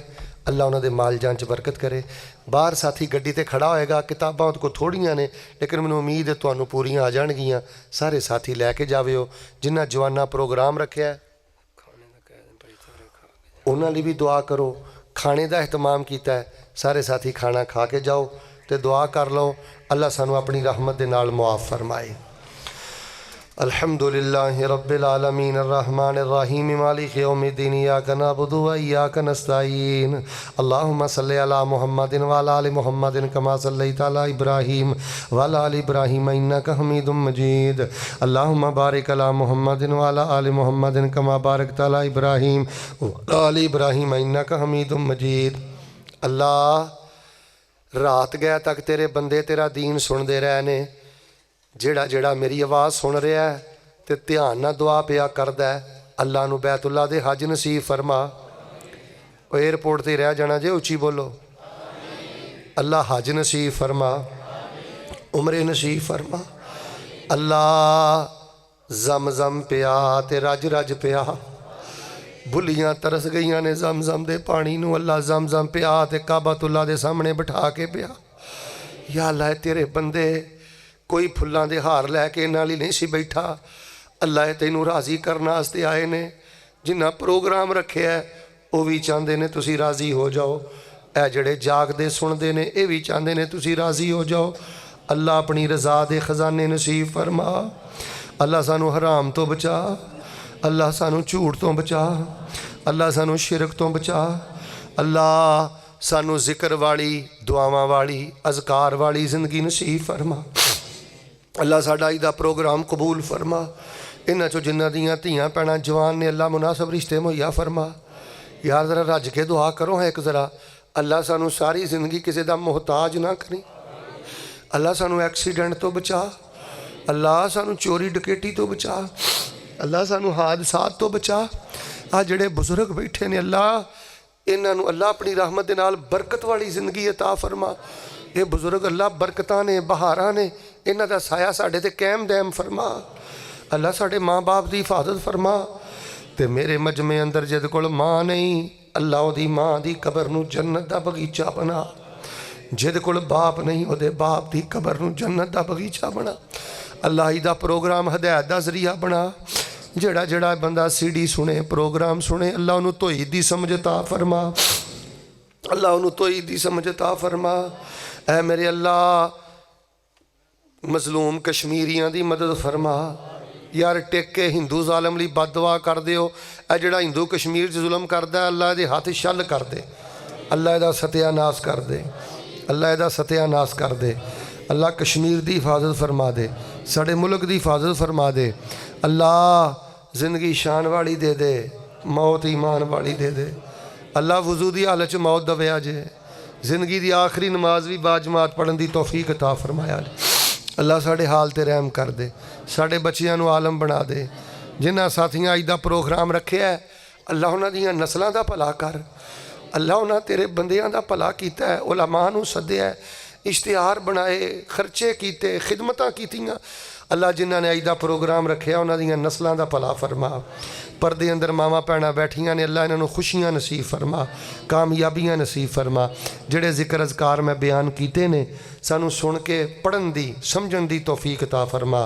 ਅੱਲਾ ਉਹਨਾਂ ਦੇ ਮਾਲ ਜਾਨ 'ਚ ਬਰਕਤ ਕਰੇ। ਬਾਹਰ ਸਾਥੀ ਗੱਡੀ ਤੇ ਖੜਾ ਹੋਏਗਾ, ਕਿਤਾਬਾਂ ਉਹਦੇ ਕੋਲ ਥੋੜ੍ਹੀਆਂ ਨੇ, ਲੇਕਿਨ ਮੈਨੂੰ ਉਮੀਦ ਹੈ ਤੁਹਾਨੂੰ ਪੂਰੀਆਂ ਆ ਜਾਣਗੀਆਂ। ਸਾਰੇ ਸਾਥੀ ਲੈ ਕੇ ਜਾਵਿਓ। ਜਿਨ੍ਹਾਂ ਜਵਾਨਾਂ ਪ੍ਰੋਗਰਾਮ ਰੱਖਿਆ ਉਹਨਾਂ ਲਈ ਵੀ ਦੁਆ ਕਰੋ। ਖਾਣੇ ਦਾ ਅਹਿਤਮਾਮ ਕੀਤਾ ਹੈ, ਸਾਰੇ ਸਾਥੀ ਖਾਣਾ ਖਾ ਕੇ ਜਾਓ ਤੇ ਦੁਆ ਕਰ ਲਓ, ਅੱਲਾ ਸਾਨੂੰ ਆਪਣੀ ਰਹਿਮਤ ਦੇ ਨਾਲ ਮੁਆਫ ਫਰਮਾਏ। अल्हम्दुलिल्लाहि रब्बिल आलमीन अर्रहमानिर रहीम मालिक यौमिद्दीन इय्याका नअबुदु व इय्याका नस्तईन अल्लाहुम्मा सल्लि अला मुहम्मदिन व अला आलि मुहम्मदिन कमा सल्लैता अला इब्राहीम व अला आलि इब्राहीम इन्नका हमीदुम मजीद अल्लाहुम्मा बारिक अला मुहम्मदिन व अला आलि मुहम्मदिन कमा बारकता अला इब्राहीम व अला आलि इब्राहीम इन्नका हमीदुम मजीद। अल्लाह रात गया तक तेरे बंदे तेरा दीन सुनते रहे ने, ਜਿਹੜਾ ਜਿਹੜਾ ਮੇਰੀ ਆਵਾਜ਼ ਸੁਣ ਰਿਹਾ ਤੇ ਧਿਆਨ ਨਾਲ ਦੁਆ ਪਿਆ ਕਰਦਾ, ਅੱਲਾ ਨੂੰ ਬੈਤੁੱਲਾ ਦੇ ਹਜ ਨਸੀਬ ਫਰਮਾ। ਉਹ ਏਅਰਪੋਰਟ ਤੇ ਰਹਿ ਜਾਣਾ ਜੇ, ਉੱਚੀ ਬੋਲੋ, ਅੱਲਾ ਹਜ ਨਸੀਬ ਫਰਮਾ, ਉਮਰੇ ਨਸੀਬ ਫਰਮਾ। ਅੱਲਾ ਜ਼ਮਜ਼ਮ ਪਿਆ ਤੇ ਰੱਜ ਰੱਜ ਪਿਆ, ਭੁੱਲੀਆਂ ਤਰਸ ਗਈਆਂ ਨੇ ਜ਼ਮਜ਼ਮ ਦੇ ਪਾਣੀ ਨੂੰ। ਅੱਲਾ ਜ਼ਮਜ਼ਮ ਪਿਆ ਤੇ ਕਾਬਤੁੱਲਾ ਦੇ ਸਾਹਮਣੇ ਬਿਠਾ ਕੇ ਪਿਆ। ਯਾ ਅੱਲਾ ਤੇਰੇ ਬੰਦੇ ਕੋਈ ਫੁੱਲਾਂ ਦੇ ਹਾਰ ਲੈ ਕੇ ਇਹਨਾਂ ਲਈ ਨਹੀਂ ਸੀ ਬੈਠਾ, ਅੱਲਾ ਇਹ ਤੈਨੂੰ ਰਾਜ਼ੀ ਕਰਨ ਵਾਸਤੇ ਆਏ ਨੇ। ਜਿੰਨਾ ਪ੍ਰੋਗਰਾਮ ਰੱਖਿਆ ਉਹ ਵੀ ਚਾਹੁੰਦੇ ਨੇ ਤੁਸੀਂ ਰਾਜ਼ੀ ਹੋ ਜਾਓ, ਇਹ ਜਿਹੜੇ ਜਾਗਦੇ ਸੁਣਦੇ ਨੇ ਇਹ ਵੀ ਚਾਹੁੰਦੇ ਨੇ ਤੁਸੀਂ ਰਾਜ਼ੀ ਹੋ ਜਾਓ। ਅੱਲਾ ਆਪਣੀ ਰਜ਼ਾ ਦੇ ਖਜ਼ਾਨੇ ਨਸੀਬ ਫਰਮਾ। ਅੱਲਾ ਸਾਨੂੰ ਹਰਾਮ ਤੋਂ ਬਚਾ, ਅੱਲਾ ਸਾਨੂੰ ਝੂਠ ਤੋਂ ਬਚਾ, ਅੱਲਾ ਸਾਨੂੰ ਸ਼ਿਰਕ ਤੋਂ ਬਚਾ। ਅੱਲਾ ਸਾਨੂੰ ਜ਼ਿਕਰ ਵਾਲੀ, ਦੁਆਵਾਂ ਵਾਲੀ, ਅਜ਼ਕਾਰ ਵਾਲੀ ਜ਼ਿੰਦਗੀ ਨਸੀਬ ਫਰਮਾ। ਅੱਲਾ ਸਾਡਾ ਇਹਦਾ ਪ੍ਰੋਗਰਾਮ ਕਬੂਲ ਫਰਮਾ। ਇਹਨਾਂ 'ਚੋਂ ਜਿਨ੍ਹਾਂ ਦੀਆਂ ਧੀਆਂ ਭੈਣਾਂ ਜਵਾਨ ਨੇ, ਅੱਲਾ ਮੁਨਾਸਬ ਰਿਸ਼ਤੇ ਮੁਹੱਈਆ ਫਰਮਾ। ਯਾਰ ਜ਼ਰਾ ਰੱਜ ਕੇ ਦੁਆ ਕਰੋ ਹੈ ਇੱਕ ਜ਼ਰਾ। ਅੱਲਾ ਸਾਨੂੰ ਸਾਰੀ ਜ਼ਿੰਦਗੀ ਕਿਸੇ ਦਾ ਮੁਹਤਾਜ ਨਾ ਕਰੀ। ਅੱਲਾ ਸਾਨੂੰ ਐਕਸੀਡੈਂਟ ਤੋਂ ਬਚਾ, ਅੱਲਾ ਸਾਨੂੰ ਚੋਰੀ ਡਕੈਤੀ ਤੋਂ ਬਚਾ, ਅੱਲਾ ਸਾਨੂੰ ਹਾਦਸਾਤ ਤੋਂ ਬਚਾ। ਆ ਜਿਹੜੇ ਬਜ਼ੁਰਗ ਬੈਠੇ ਨੇ, ਅੱਲਾ ਇਹਨਾਂ ਨੂੰ ਅੱਲਾ ਆਪਣੀ ਰਹਿਮਤ ਦੇ ਨਾਲ ਬਰਕਤ ਵਾਲੀ ਜ਼ਿੰਦਗੀ ਅਤਾ ਫਰਮਾ। ਇਹ ਬਜ਼ੁਰਗ ਅੱਲਾ ਬਰਕਤਾਂ ਨੇ, ਬਹਾਰਾਂ ਨੇ, ਇਹਨਾਂ ਦਾ ਸਾਇਆ ਸਾਡੇ ਤੇ ਕਾਇਮ ਦائم ਫਰਮਾ। ਅੱਲਾ ਸਾਡੇ ਮਾਂ ਬਾਪ ਦੀ ਹਿਫਾਜ਼ਤ ਫਰਮਾ। ਤੇ ਮੇਰੇ ਮਜਮੇ ਅੰਦਰ ਜਿਹਦੇ ਕੋਲ ਮਾਂ ਨਹੀਂ, ਅੱਲਾ ਉਹਦੀ ਮਾਂ ਦੀ ਕਬਰ ਨੂੰ ਜੰਨਤ ਦਾ ਬਗੀਚਾ ਬਣਾ। ਜਿਹਦੇ ਕੋਲ ਬਾਪ ਨਹੀਂ, ਉਹਦੇ ਬਾਪ ਦੀ ਕਬਰ ਨੂੰ ਜੰਨਤ ਦਾ ਬਗੀਚਾ ਬਣਾ। ਅੱਲਾ ਇਹਦਾ ਪ੍ਰੋਗਰਾਮ ਹਦਾਇਤ ਦਾ ਜ਼ਰੀਆ ਬਣਾ। ਜਿਹੜਾ ਜਿਹੜਾ ਬੰਦਾ CD ਸੁਣੇ, ਪ੍ਰੋਗਰਾਮ ਸੁਣੇ, ਅੱਲਾ ਉਹਨੂੰ ਤੋਹੀਦ ਦੀ ਸਮਝ ਅਤਾ ਫਰਮਾ। ਅੱਲਾ ਉਹਨੂੰ ਤੋਹੀਦ ਦੀ ਸਮਝ ਅਤਾ ਫਰਮਾ। ਐ ਮੇਰੇ ਅੱਲਾ ਮਜ਼ਲੂਮ ਕਸ਼ਮੀਰੀਆਂ ਦੀ ਮਦਦ ਫਰਮਾ। ਯਾਰ ਟਿਕ ਕੇ ਹਿੰਦੂ ਜ਼ਾਲਮ ਲਈ ਬਦਦੁਆ ਕਰ ਦਿਓ। ਇਹ ਜਿਹੜਾ ਹਿੰਦੂ ਕਸ਼ਮੀਰ 'ਚ ਜ਼ੁਲਮ ਕਰਦਾ, ਅੱਲਾ ਇਹਦੇ ਹੱਥ ਛਲ ਕਰ ਦੇ, ਅੱਲਾ ਇਹਦਾ ਸਤਿਆਨਾਸ ਕਰ ਦੇ, ਅੱਲਾ ਇਹਦਾ ਸਤਿਆਨਾਸ ਕਰ ਦੇ। ਅੱਲਾ ਕਸ਼ਮੀਰ ਦੀ ਹਿਫਾਜ਼ਤ ਫਰਮਾ ਦੇ, ਸਾਡੇ ਮੁਲਕ ਦੀ ਹਿਫਾਜ਼ਤ ਫਰਮਾ ਦੇ। ਅੱਲਾ ਜ਼ਿੰਦਗੀ ਸ਼ਾਨ ਵਾਲੀ ਦੇ ਦੇ, ਮੌਤ ਈਮਾਨ ਵਾਲੀ ਦੇ ਦੇ। ਅੱਲਾ ਵਜ਼ੂ ਦੀ ਹਾਲਤ 'ਚ ਮੌਤ ਦਵਿਆ ਜੇ, ਜ਼ਿੰਦਗੀ ਦੀ ਆਖਰੀ ਨਮਾਜ਼ ਵੀ ਬਾਜਮਾਤ ਪੜ੍ਹਨ ਦੀ ਤੌਫੀਕ ਅਤਾ ਫਰਮਾਇਆ। ਅੱਲਾ ਸਾਡੇ ਹਾਲ 'ਤੇ ਰਹਿਮ ਕਰ ਦੇ, ਸਾਡੇ ਬੱਚਿਆਂ ਨੂੰ ਆਲਮ ਬਣਾ ਦੇ, जिन्हां साथियां अज दा प्रोग्राम रखिया है, अल्लाह उन्हां दियां नस्लां दा भला कर। अल्लाह उन्हां तेरे बंदियां दा भला कीता है, उलमा नूं सद्दिया है, इश्तिहार बनाए, खर्चे कीते, खिदमतां कीतियां। अल्लाह जिन्हां ने अज दा प्रोग्राम रखिया उन्हां दियां नस्लां दा भला फरमा। पर्दे अंदर मावां भैणां बैठियां ने, अल्लाह इन्हां नूं खुशियां नसीब फरमा, कामयाबियां नसीब फरमा। जिहड़े जिक्र अज़कार मैं बयान कीते ने सानू सुन के पढ़न दी समझण दी तौफीक अता फरमा।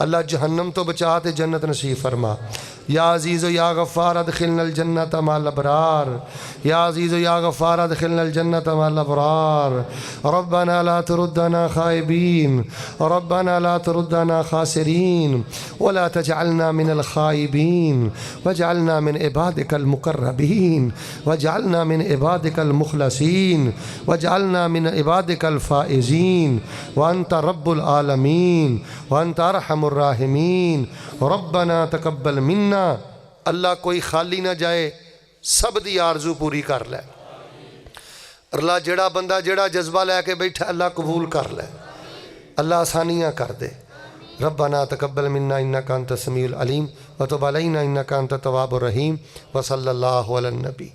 अल्लाह जहन्नम तो बचा ते जन्नत नसीब फरमा। या अज़ीज़ या गफ़ार अदखिलनल जन्नत माल अबरार, या अज़ीज़ या गफ़ार अदखिलनल जन्नत माल अबरार। रब्बना ला तुरुद्दना खाइबीन, रब्बना ला तुरुद्दना खासिरीन, वला तजअलना मिनल खाइबीन, वजअलना मिन इबादिकल मुक़र्रबीन, वजअलना मिन इबादिकल मुख़लसीन, वजअलना मिन इबादिकल फ़ाइज़ीन, व अंत रब्बुल आलमीन, व अंत अरहमुर राहिमीन। रब्बना तक़ब्बल मिन्ना। अल्लाह कोई खाली ना जाए, सब दी आरजू पूरी कर लै। अल्लाह जेड़ा बंदा जेड़ा जज्बा लैके बैठा अल्लाह कबूल कर लै, अल्लाह आसानियाँ कर दे। रब्बना तक़ब्बल मिन्ना इन्नका अंत समीउल अलीम व तुब अलैना इन्नका अंत तव्वाबुर रहीम व सल्लल्लाहु अलन नबी।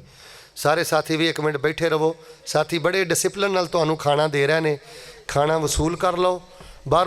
सारे साथी भी एक मिनट बैठे रहो। साथी बड़े डिसिपलिन नाल तुहानू खाना दे रहे ने, खाना वसूल कर लो।